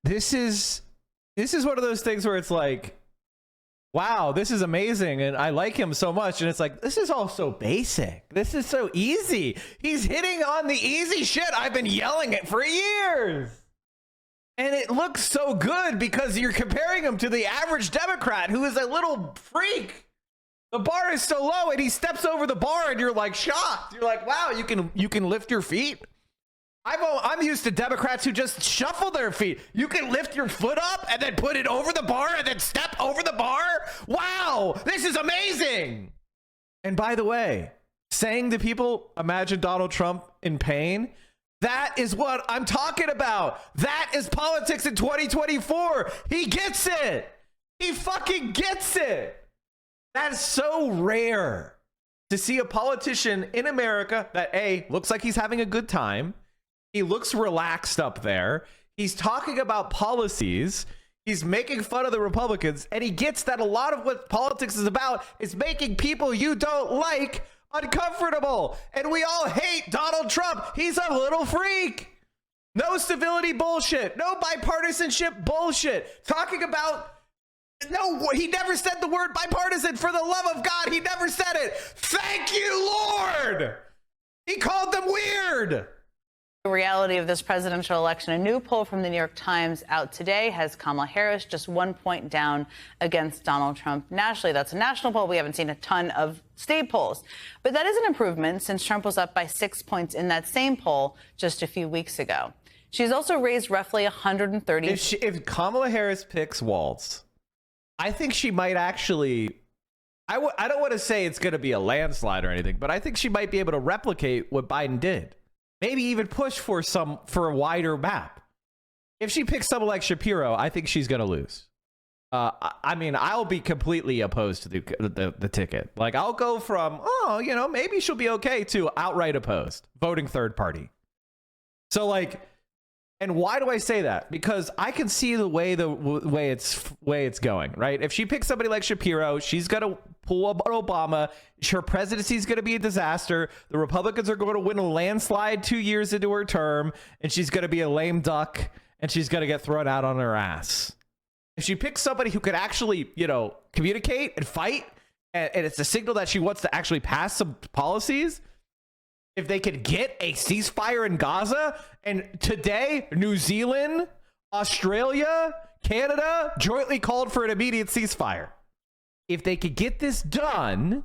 this is one of those things where it's like, wow, this is amazing, and I like him so much. And it's like, this is all so basic. This is so easy. He's hitting on the easy shit I've been yelling at for years. And it looks so good because you're comparing him to the average Democrat who is a little freak. The bar is so low, and he steps over the bar, and you're like shocked. You're like, wow, you can lift your feet. I'm used to Democrats who just shuffle their feet. You can lift your foot up and then put it over the bar and then step over the bar. Wow, this is amazing. And by the way, saying to people, imagine Donald Trump in pain, that is what I'm talking about. That is politics in 2024. He gets it. He fucking gets it. That is so rare to see a politician in America that A, looks like he's having a good time. He looks relaxed up there. He's talking about policies. He's making fun of the Republicans. And he gets that a lot of what politics is about is making people you don't like uncomfortable. And we all hate Donald Trump. He's a little freak. No civility bullshit. No bipartisanship bullshit. Talking about... No, he never said the word bipartisan. For the love of God, he never said it. Thank you, Lord. He called them weird. The reality of this presidential election. A new poll from the New York Times out today has Kamala Harris just 1 point down against Donald Trump nationally. That's a national poll. We haven't seen a ton of state polls. But that is an improvement since Trump was up by 6 points in that same poll just a few weeks ago. She's also raised roughly 130. If Kamala Harris picks Walz, I think she might actually... I don't want to say it's going to be a landslide or anything, but I think she might be able to replicate what Biden did. Maybe even push for a wider map. If she picks someone like Shapiro, I think she's going to lose. I mean, I'll be completely opposed to the ticket. Like, I'll go from, oh, you know, maybe she'll be okay, to outright opposed, voting third party. So, like, and why do I say that? Because I can see the way it's going, right? If she picks somebody like Shapiro, she's going to pull up Obama. Her presidency is going to be a disaster. The Republicans are going to win a landslide 2 years into her term, and she's going to be a lame duck, and she's going to get thrown out on her ass. If she picks somebody who could actually, you know, communicate and fight, and it's a signal that she wants to actually pass some policies, if they could get a ceasefire in Gaza, and today, New Zealand, Australia, Canada jointly called for an immediate ceasefire. If they could get this done...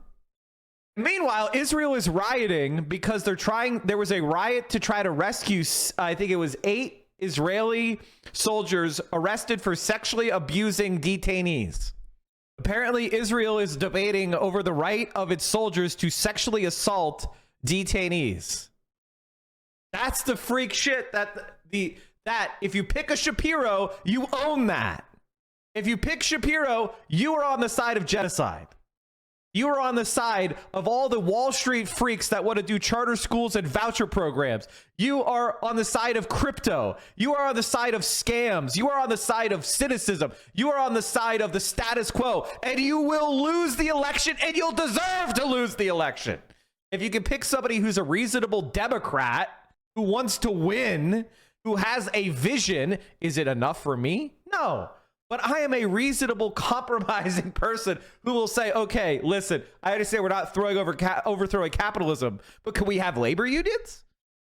Meanwhile, Israel is rioting because there was a riot to try to rescue, I think it was 8 Israeli soldiers arrested for sexually abusing detainees. Apparently, Israel is debating over the right of its soldiers to sexually assault detainees. That's the freak shit that if you pick a Shapiro, you own that. If you pick Shapiro, you are on the side of genocide. You are on the side of all the Wall Street freaks that want to do charter schools and voucher programs. You are on the side of crypto. You are on the side of scams. You are on the side of cynicism. You are on the side of the status quo. And you will lose the election, and you'll deserve to lose the election. If you can pick somebody who's a reasonable Democrat, who wants to win, who has a vision, is it enough for me? No. But I am a reasonable, compromising person who will say, okay, listen, I understand we're not overthrowing capitalism, but can we have labor unions?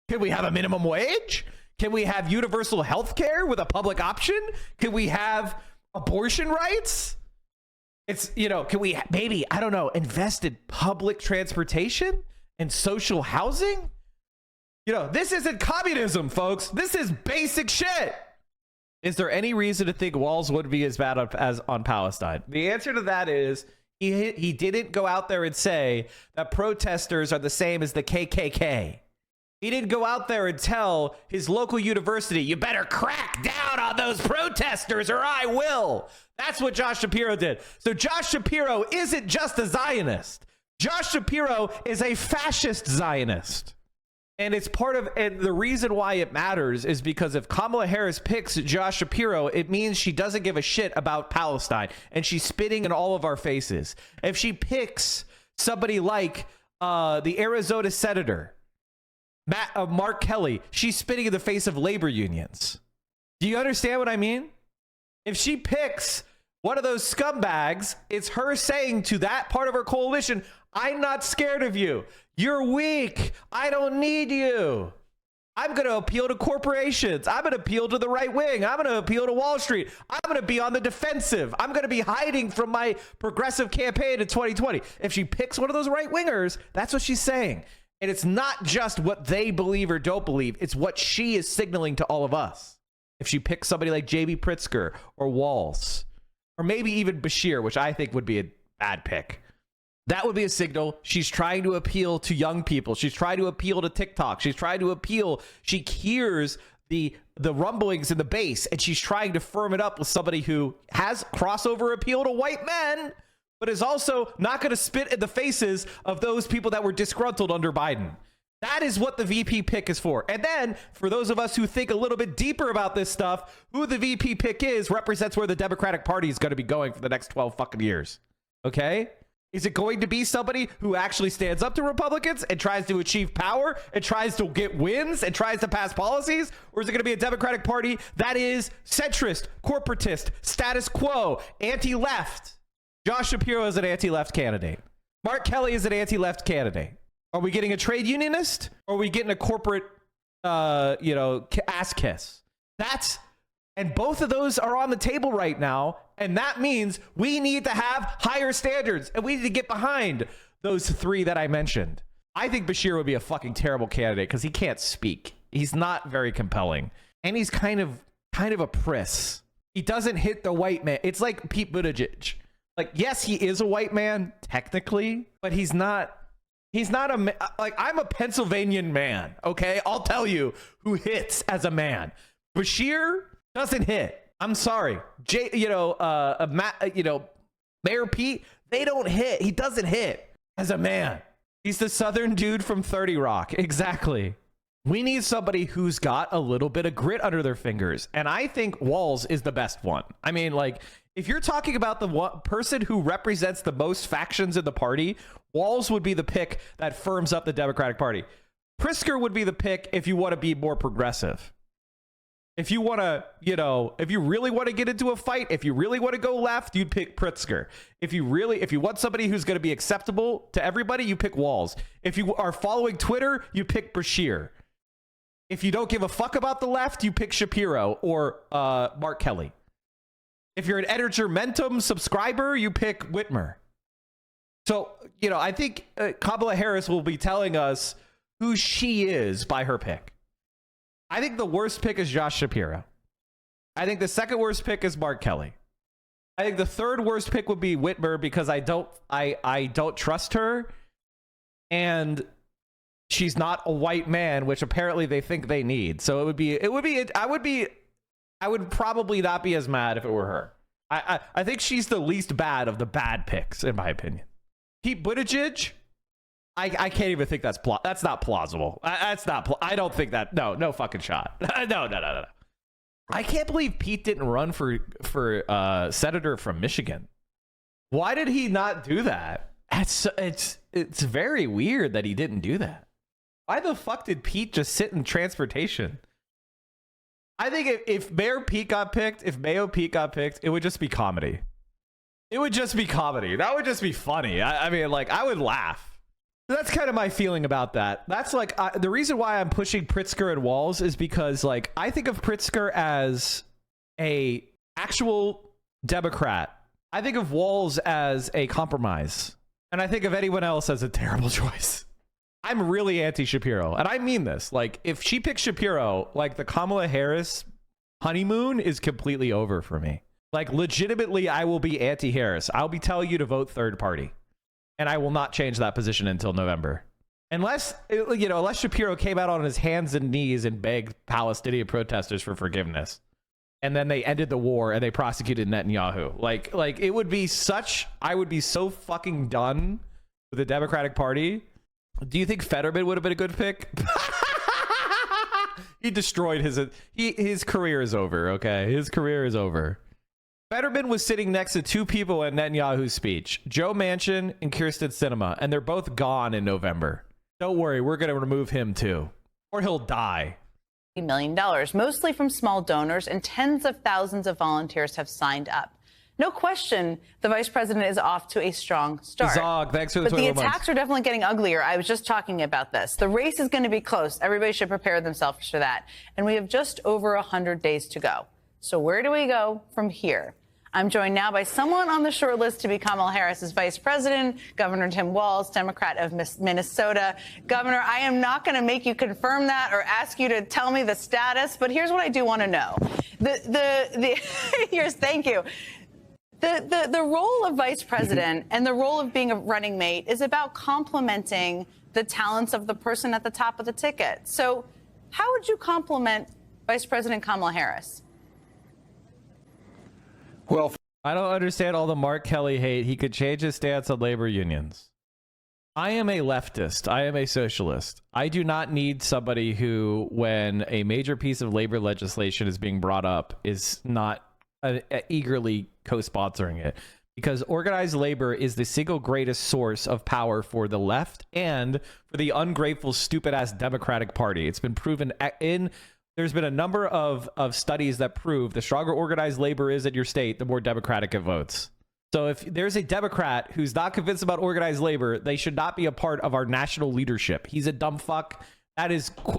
Can we have a minimum wage? Can we have universal health care with a public option? Can we have abortion rights? It's, you know, can we maybe, I don't know, invest in public transportation and social housing? You know, this isn't communism, folks. This is basic shit. Is there any reason to think Walz would be as bad as on Palestine? The answer to that is he didn't go out there and say that protesters are the same as the KKK. He didn't go out there and tell his local university, you better crack down on those protesters or I will. That's what Josh Shapiro did. So Josh Shapiro isn't just a Zionist. Josh Shapiro is a fascist Zionist. And it's part of, and the reason why it matters is because if Kamala Harris picks Josh Shapiro, it means she doesn't give a shit about Palestine, and she's spitting in all of our faces. If she somebody like the Arizona senator, Mark Kelly, she's spitting in the face of labor unions. Do you understand what I mean? If she picks one of those scumbags, it's her saying to that part of her coalition, I'm not scared of you. You're weak. I don't need you. I'm going to appeal to corporations. I'm going to appeal to the right wing. I'm going to appeal to Wall Street. I'm going to be on the defensive. I'm going to be hiding from my progressive campaign in 2020. If she picks one of those right wingers, that's what she's saying. And it's not just what they believe or don't believe. It's what she is signaling to all of us. If she picks somebody like J.B. Pritzker or Walz, or maybe even Beshear, which I think would be a bad pick. That would be a signal. She's trying to appeal to young people. She's trying to appeal to TikTok. She's trying to appeal. She hears the rumblings in the base, and she's trying to firm it up with somebody who has crossover appeal to white men, but is also not going to spit in the faces of those people that were disgruntled under Biden. That is what the VP pick is for. And then, for those of us who think a little bit deeper about this stuff, who the VP pick is represents where the Democratic Party is going to be going for the next 12 fucking years. Okay? Is it going to be somebody who actually stands up to Republicans and tries to achieve power and tries to get wins and tries to pass policies? Or is it going to be a Democratic Party that is centrist, corporatist, status quo, anti-left? Josh Shapiro is an anti-left candidate. Mark Kelly is an anti-left candidate. Are we getting a trade unionist? Or are we getting a corporate ass kiss. And both of those are on the table right now. And that means we need to have higher standards, and we need to get behind those three that I mentioned. I think Beshear would be a fucking terrible candidate because he can't speak. He's not very compelling. And he's kind of a priss. He doesn't hit the white man. It's like Pete Buttigieg. Like, yes, he is a white man technically, but he's not I'm a Pennsylvanian man, okay? I'll tell you who hits as a man. Beshear doesn't hit. I'm sorry. Mayor Pete, they don't hit. He doesn't hit as a man. He's the Southern dude from 30 Rock. Exactly. We need somebody who's got a little bit of grit under their fingers. And I think Walz is the best one. I mean, like, if you're talking about the person who represents the most factions in the party, Walz would be the pick that firms up the Democratic Party. Pritzker would be the pick if you want to be more progressive. If you want to, if you really want to get into a fight, if you really want to go left, you'd pick Pritzker. If you want somebody who's going to be acceptable to everybody, you pick Walz. If you are following Twitter, you pick Beshear. If you don't give a fuck about the left, you pick Shapiro or Mark Kelly. If you're an Edgermentum subscriber, you pick Whitmer. So, I think Kamala Harris will be telling us who she is by her pick. I think the worst pick is Josh Shapiro. I think the second worst pick is Mark Kelly. I think the third worst pick would be Whitmer because I don't trust her, and she's not a white man, which apparently they think they need. So I would probably not be as mad if it were her. I think she's the least bad of the bad picks, in my opinion. Pete Buttigieg, I can't even think that's not plausible. I don't think that. No fucking shot. No. I can't believe Pete didn't run for senator from Michigan. Why did he not do that? It's very weird that he didn't do that. Why the fuck did Pete just sit in transportation? I think if Mayor Pete got picked, it would just be comedy. It would just be comedy. That would just be funny. I mean, like, I would laugh. That's kind of my feeling about that. That's like the reason why I'm pushing Pritzker and Walz is because, like, I think of Pritzker as a actual Democrat. I think of Walz as a compromise. And I think of anyone else as a terrible choice. I'm really anti-Shapiro. And I mean this. Like, if she picks Shapiro, like, the Kamala Harris honeymoon is completely over for me. Like, legitimately, I will be anti-Harris. I'll be telling you to vote third party. And I will not change that position until November. Unless Shapiro came out on his hands and knees and begged Palestinian protesters for forgiveness. And then they ended the war and they prosecuted Netanyahu. Like it would be I would be so fucking done with the Democratic Party. Do you think Fetterman would have been a good pick? He destroyed his career is over, okay? His career is over. Fetterman was sitting next to two people in Netanyahu's speech, Joe Manchin and Kyrsten Sinema, and they're both gone in November. Don't worry, we're going to remove him too, or he'll die. $1 million, mostly from small donors, and tens of thousands of volunteers have signed up. No question, the vice president is off to a strong start. Zog, thanks for the But the attacks are definitely getting uglier. I was just talking about this. The race is going to be close. Everybody should prepare themselves for that. And we have just over 100 days to go. So where do we go from here? I'm joined now by someone on the short list to be Kamala Harris's vice president, Governor Tim Walz, Democrat of Minnesota. Governor, I am not going to make you confirm that or ask you to tell me the status, but here's what I do want to know. Thank you. The role of vice president and the role of being a running mate is about complementing the talents of the person at the top of the ticket. So how would you compliment Vice President Kamala Harris? Well, I don't understand all the Mark Kelly hate. He could change his stance on labor unions. I am a leftist. I am a socialist. I do not need somebody who, when a major piece of labor legislation is being brought up, is not eagerly co-sponsoring it. Because organized labor is the single greatest source of power for the left and for the ungrateful, stupid-ass Democratic Party. It's been proven there's been a number of studies that prove the stronger organized labor is in your state, the more Democratic it votes. So if there's a Democrat who's not convinced about organized labor, they should not be a part of our national leadership. He's a dumb fuck.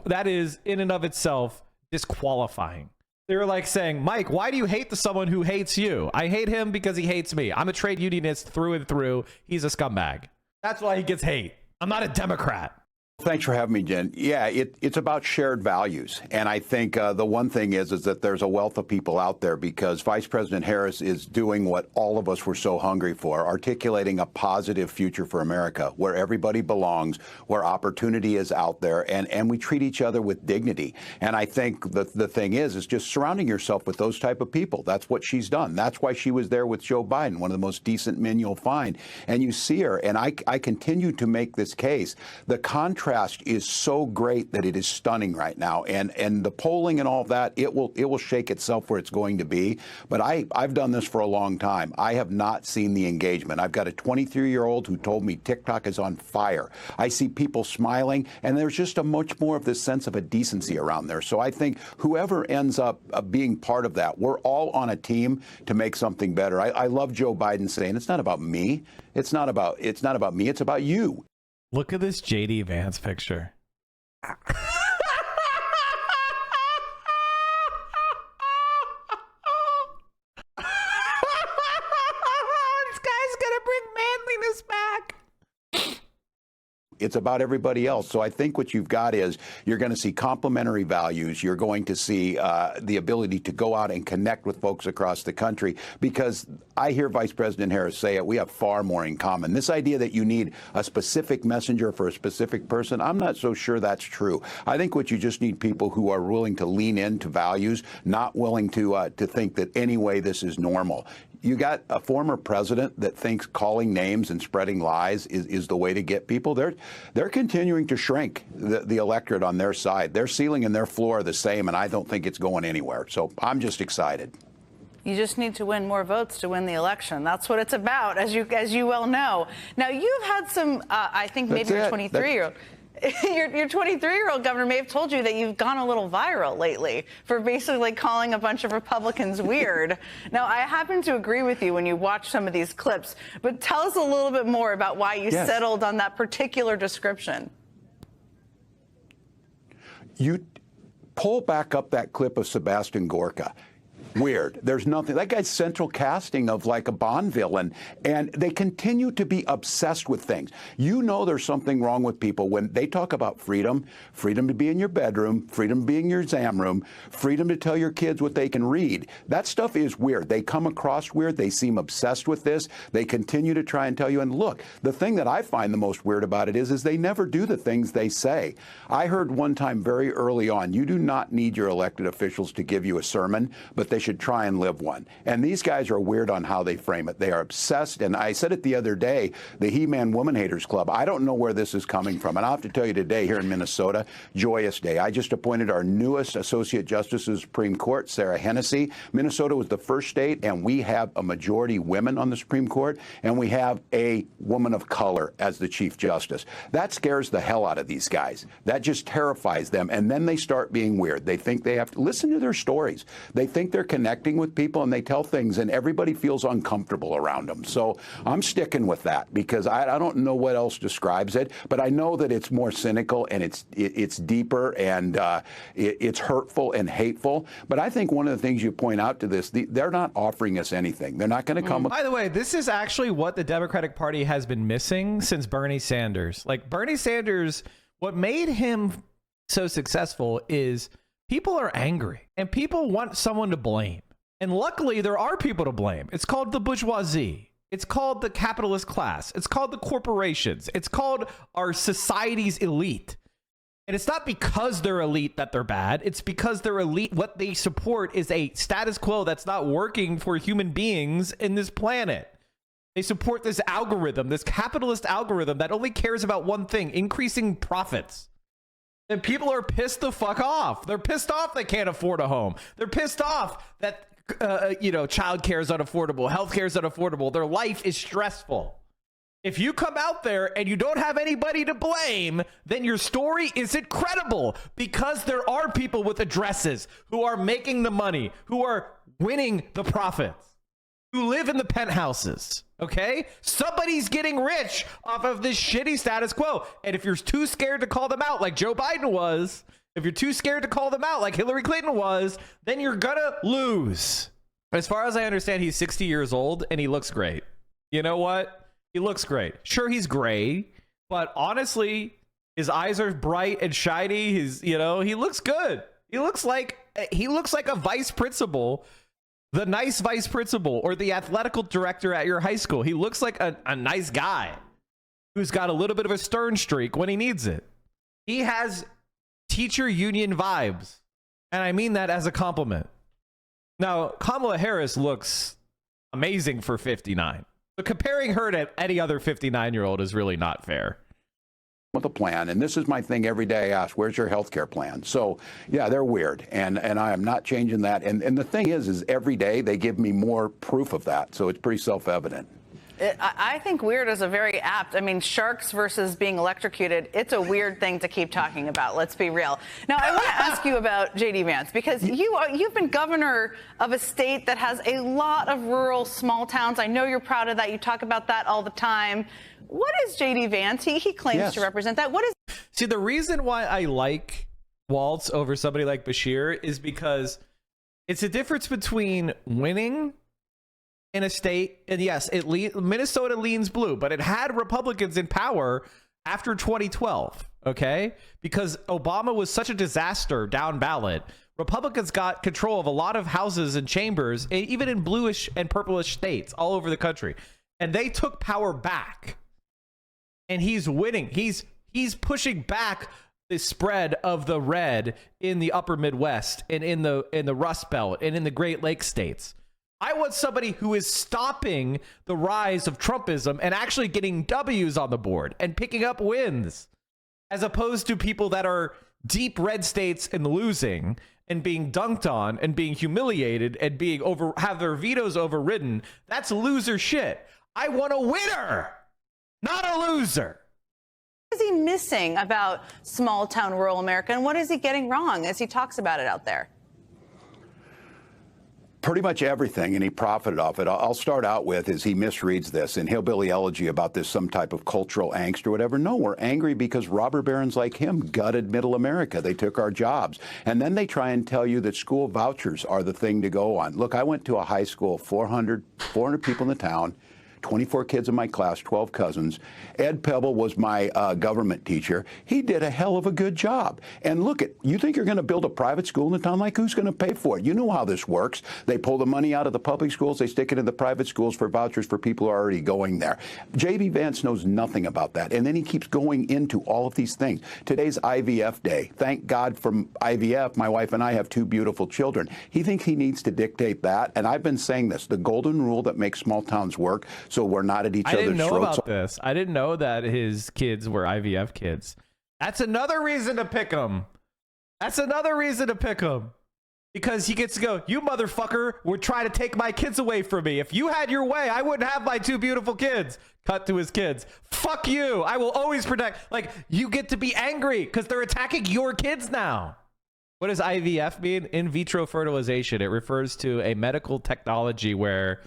That is in and of itself disqualifying. They're like saying, Mike, why do you hate someone who hates you? I hate him because he hates me. I'm a trade unionist through and through. He's a scumbag. That's why he gets hate. I'm not a Democrat. Thanks for having me, Jen. Yeah, it's about shared values. And I think the one thing is that there's a wealth of people out there because Vice President Harris is doing what all of us were so hungry for, articulating a positive future for America where everybody belongs, where opportunity is out there, and we treat each other with dignity. And I think the thing is just surrounding yourself with those type of people. That's what she's done. That's why she was there with Joe Biden, one of the most decent men you'll find. And you see her, and I continue to make this case. The contrast is so great that it is stunning right now, and the polling and all of that, it will shake itself where it's going to be. But I've done this for a long time. I have not seen the engagement. I've got a 23-year-old who told me TikTok is on fire. I see people smiling, and there's just a much more of this sense of a decency around there. So I think whoever ends up being part of that, we're all on a team to make something better. I love Joe Biden saying it's not about me. It's not about me. It's about you. Look at this JD Vance picture. This guy's gonna bring manliness back. It's about everybody else. So I think what you've got is you're going to see complementary values. You're going to see the ability to go out and connect with folks across the country, because I hear Vice President Harris say it. We have far more in common. This idea that you need a specific messenger for a specific person, I'm not so sure that's true. I think what you just need people who are willing to lean into values, not willing to think that anyway this is normal. You got a former president that thinks calling names and spreading lies is the way to get people. They're continuing to shrink the electorate on their side. Their ceiling and their floor are the same, and I don't think it's going anywhere. So I'm just excited. You just need to win more votes to win the election. That's what it's about, as you well know. Now, you've had some, I think maybe your 23-year-old. Your 23-year-old governor may have told you that you've gone a little viral lately for basically calling a bunch of Republicans weird. Now, I happen to agree with you when you watch some of these clips, but tell us a little bit more about why you settled on that particular description. You pull back up that clip of Sebastian Gorka. Weird. There's nothing. That guy's central casting of like a Bond villain, and they continue to be obsessed with things. You know there's something wrong with people when they talk about freedom, freedom to be in your bedroom, freedom to be in your exam room, freedom to tell your kids what they can read. That stuff is weird. They come across weird. They seem obsessed with this. They continue to try and tell you. And look, the thing that I find the most weird about it is they never do the things they say. I heard one time very early on, you do not need your elected officials to give you a sermon, but they should try and live one. And these guys are weird on how they frame it. They are obsessed. And I said it the other day, the He-Man Woman Haters Club, I don't know where this is coming from. And I'll have to tell you today here in Minnesota, joyous day. I just appointed our newest Associate Justice of the Supreme Court, Sarah Hennessy. Minnesota was the first state, and we have a majority women on the Supreme Court, and we have a woman of color as the Chief Justice. That scares the hell out of these guys. That just terrifies them. And then they start being weird. They think they have to listen to their stories. They think they're connecting with people, and they tell things, and everybody feels uncomfortable around them. So I'm sticking with that because I don't know what else describes it, but I know that it's more cynical and it's deeper and it's hurtful and hateful. But I think one of the things you point out to this, they're not offering us anything. They're not going to come. By the way, this is actually what the Democratic Party has been missing since Bernie Sanders. Like Bernie Sanders, what made him so successful is people are angry and people want someone to blame. And luckily, there are people to blame. It's called the bourgeoisie. It's called the capitalist class. It's called the corporations. It's called our society's elite. And it's not because they're elite that they're bad. It's because they're elite. What they support is a status quo that's not working for human beings in this planet. They support this algorithm, this capitalist algorithm that only cares about one thing, increasing profits. And people are pissed the fuck off. They're pissed off they can't afford a home. They're pissed off that, childcare is unaffordable. Healthcare is unaffordable. Their life is stressful. If you come out there and you don't have anybody to blame, then your story isn't credible because there are people with addresses who are making the money, who are winning the profits. who live in the penthouses. Okay? Somebody's getting rich off of this shitty status quo. And if you're too scared to call them out like Joe Biden was, if you're too scared to call them out like Hillary Clinton was, then you're gonna lose. As far as I understand, he's 60 years old and he looks great. You know what? He looks great. Sure, he's gray, but honestly, his eyes are bright and shiny. He looks good. He looks like a vice principal, the nice vice principal or the athletical director at your high school. He looks like a nice guy who's got a little bit of a stern streak when he needs it. He has teacher union vibes, and I mean that as a compliment. Now, Kamala Harris looks amazing for 59. But comparing her to any other 59-year-old is really not fair. With a plan, and this is my thing every day. I ask, where's your health care plan? So yeah, they're weird, and I am not changing that. And the thing is every day they give me more proof of that, so it's pretty self-evident. I think weird is a very apt. I mean, sharks versus being electrocuted. It's a weird thing to keep talking about. Let's be real. Now, I want to ask you about J.D. Vance, because you've been governor of a state that has a lot of rural small towns. I know you're proud of that. You talk about that all the time. What is J.D. Vance? He claims to represent that. What is? See, the reason why I like Walz over somebody like Beshear is because it's a difference between winning in a state, and yes, Minnesota leans blue, but it had Republicans in power after 2012, okay? Because Obama was such a disaster down ballot. Republicans got control of a lot of houses and chambers, even in bluish and purplish states all over the country. And they took power back. And he's winning. He's pushing back the spread of the red in the upper Midwest and in the Rust Belt and in the Great Lakes states. I want somebody who is stopping the rise of Trumpism and actually getting W's on the board and picking up wins, as opposed to people that are deep red states and losing and being dunked on and being humiliated and have their vetoes overridden. That's loser shit. I want a winner, not a loser. What is he missing about small town rural America, and what is he getting wrong as he talks about it out there? Pretty much everything, and he profited off it. I'll start out with is he misreads this in hillbilly elegy about this some type of cultural angst or whatever. No, we're angry because robber barons like him gutted middle America. They took our jobs. And then they try and tell you that school vouchers are the thing to go on. Look, I went to a high school, 400 people in the town, 24 kids in my class, 12 cousins. Ed Pebble was my government teacher. He did a hell of a good job. And look, you think you're going to build a private school in the town? Like, who's going to pay for it? You know how this works. They pull the money out of the public schools. They stick it in the private schools for vouchers for people who are already going there. J.D. Vance knows nothing about that. And then he keeps going into all of these things. Today's IVF day. Thank God for IVF. My wife and I have 2 beautiful children. He thinks he needs to dictate that. And I've been saying this, the golden rule that makes small towns work, so we're not at each other's throats. I didn't know about this. I didn't know that his kids were IVF kids. That's another reason to pick him. That's another reason to pick him. Because he gets to go, you motherfucker would try to take my kids away from me. If you had your way, I wouldn't have my 2 beautiful kids. Cut to his kids. Fuck you. I will always protect. Like, you get to be angry because they're attacking your kids now. What does IVF mean? In vitro fertilization. It refers to a medical technology where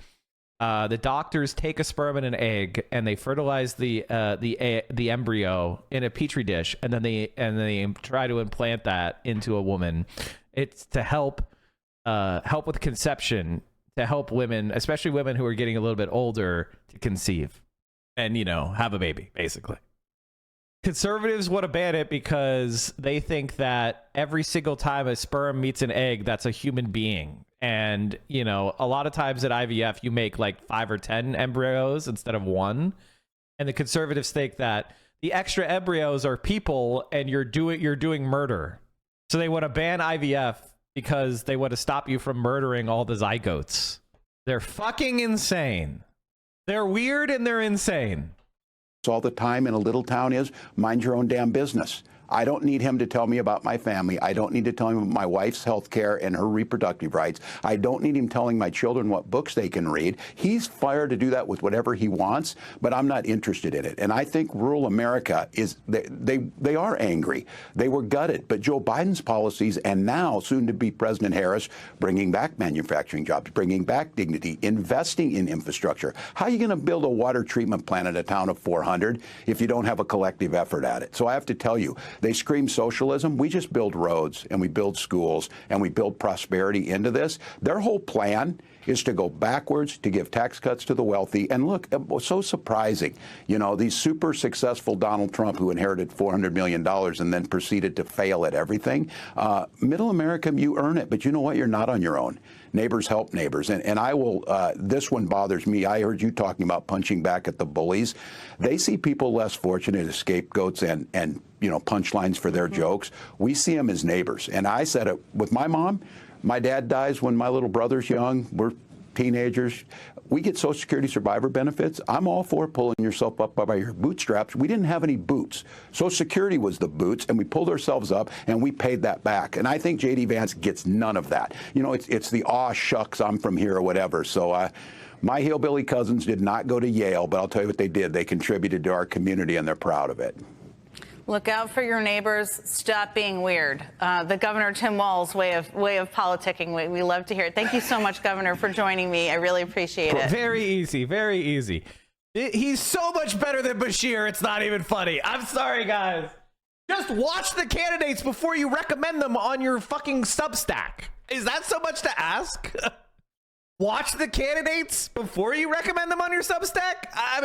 the doctors take a sperm and an egg and they fertilize the embryo in a petri dish, and then they try to implant that into a woman. It's to help with conception, to help women, especially women who are getting a little bit older, to conceive and, have a baby, basically. Conservatives want to ban it because they think that every single time a sperm meets an egg, that's a human being. And, a lot of times at IVF, you make like 5 or 10 embryos instead of 1. And the conservatives think that the extra embryos are people and you're doing murder. So they want to ban IVF because they want to stop you from murdering all the zygotes. They're fucking insane. They're weird and they're insane. All the time in a little town is mind your own damn business. I don't need him to tell me about my family. I don't need to tell him about my wife's health care and her reproductive rights. I don't need him telling my children what books they can read. He's fired to do that with whatever he wants, but I'm not interested in it. And I think rural America is, they are angry. They were gutted. But Joe Biden's policies, and now soon to be President Harris, bringing back manufacturing jobs, bringing back dignity, investing in infrastructure. How are you going to build a water treatment plant in a town of 400 if you don't have a collective effort at it? So I have to tell you, they scream socialism. We just build roads and we build schools and we build prosperity into this. Their whole plan is to go backwards, to give tax cuts to the wealthy. And look, it was so surprising. You know, these super successful Donald Trump, who inherited $400 million and then proceeded to fail at everything. Middle America, you earn it, but you know what? You're not on your own. Neighbors help neighbors. And I will, this one bothers me. I heard you talking about punching back at the bullies. They see people less fortunate as scapegoats and you know, punchlines for their jokes. We see them as neighbors. And I said it with my mom. My dad dies when my little brother's young. We're teenagers. We get Social Security survivor benefits. I'm all for pulling yourself up by your bootstraps. We didn't have any boots. Social Security was the boots, and we pulled ourselves up, and we paid that back. And I think J.D. Vance gets none of that. You know, it's the aw shucks, I'm from here or whatever. So my hillbilly cousins did not go to Yale, but I'll tell you what they did. They contributed to our community, and they're proud of it. Look out for your neighbors. Stop being weird. The Governor Tim Walz way of politicking. We love to hear it. Thank you so much, Governor, for joining me. I really appreciate it. Very easy. Very easy. He's so much better than Beshear. It's not even funny. I'm sorry, guys. Just watch the candidates before you recommend them on your fucking Substack. Is that so much to ask? Watch the candidates before you recommend them on your Substack? I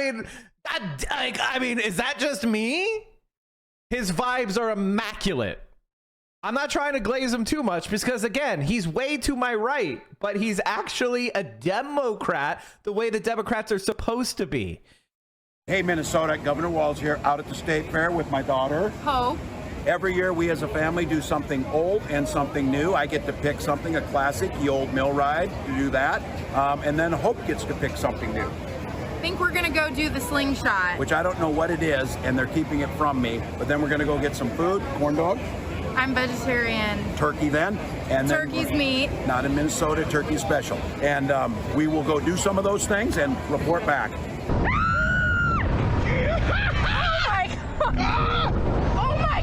mean, is that just me? His vibes are immaculate. I'm not trying to glaze him too much because, again, he's way to my right, but he's actually a Democrat the way the Democrats are supposed to be. Hey, Minnesota, Governor Walz here, out at the State Fair with my daughter. Hope. Every year we as a family do something old and something new. I get to pick something, a classic, the old mill ride, to do that. And then Hope gets to pick something new. I think we're gonna go do the slingshot. Which I don't know what it is, and they're keeping it from me. But then we're gonna go get some food, corn dog. I'm vegetarian. Turkey then. And Turkey's meat. Not in Minnesota, turkey's special. And we will go do some of those things and report back. Oh my God. Oh my.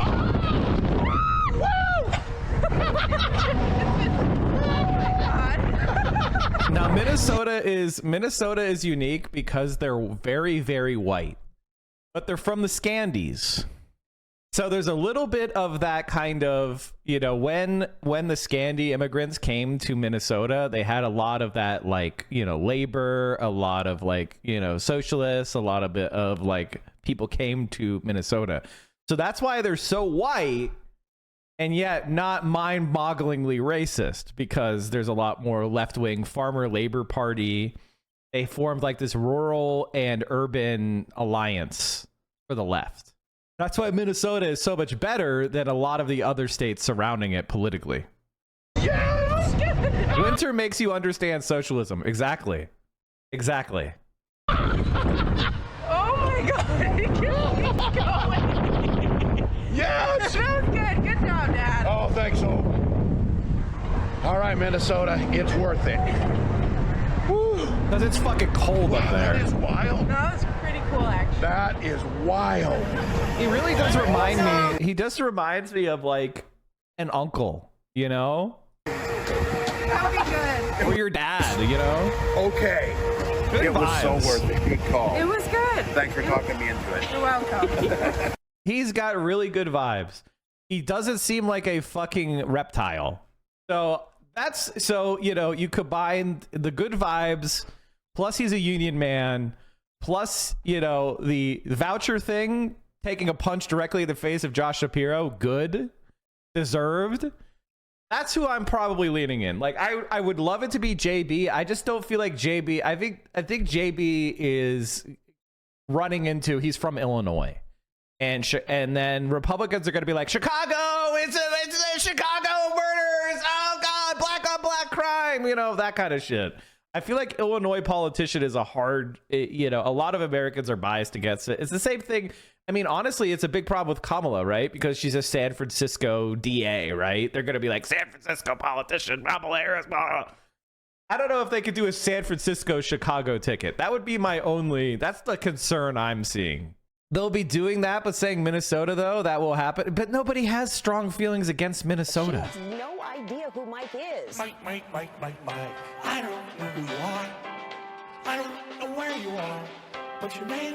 Now, Minnesota is unique because they're very, very white, but they're from the Scandies. So there's a little bit of that kind of, you know, when the Scandi immigrants came to Minnesota, they had a lot of that, like, you know, labor, a lot of, like, you know, socialists, a lot of bit of, like, people came to Minnesota. So that's why they're so white and yet not mind-bogglingly racist, because there's a lot more left-wing farmer labor party. They formed like this rural and urban alliance for the left. That's why Minnesota is so much better than a lot of the other states surrounding it politically. Yes! Winter makes you understand socialism. Exactly. Exactly. Oh my God. Keep going. Yes! That was good. Good job, Dad. Oh, thanks, Hope. All right, Minnesota, it's worth it. Because it's fucking cold up there. That is wild. No, that was pretty cool, actually. That is wild. He really does remind me. He just reminds me of like an uncle, you know? That would be good. Or your dad, you know? Okay. Good It was so vibes. worth it. Good call. It was good. Thanks for talking me into it. You're welcome. He's got really good vibes. He doesn't seem like a fucking reptile. So that's, so, you know, you combine the good vibes, plus he's a union man, plus, you know, the voucher thing, taking a punch directly in the face of Josh Shapiro, good, deserved. That's who I'm probably leaning in. Like, I would love it to be JB. I just don't feel like JB. I think JB is running into, he's from Illinois. And then Republicans are going to be like, Chicago, it's the Chicago murders. Oh, God, black on black crime. You know, that kind of shit. I feel like Illinois politician is a hard, you know, a lot of Americans are biased against it. It's the same thing. I mean, honestly, it's a big problem with Kamala, right? Because she's a San Francisco DA, right? They're going to be like, San Francisco politician, Kamala Harris, blah. I don't know if they could do a San Francisco Chicago ticket. That would be my only, that's the concern I'm seeing. They'll be doing that, but saying Minnesota, though, that will happen. But nobody has strong feelings against Minnesota. She has no idea who Mike is. Mike. I don't know who you are. I don't know where you are. But you may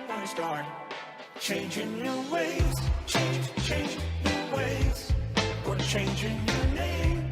want to start changing your ways. Change your ways. Or changing your name.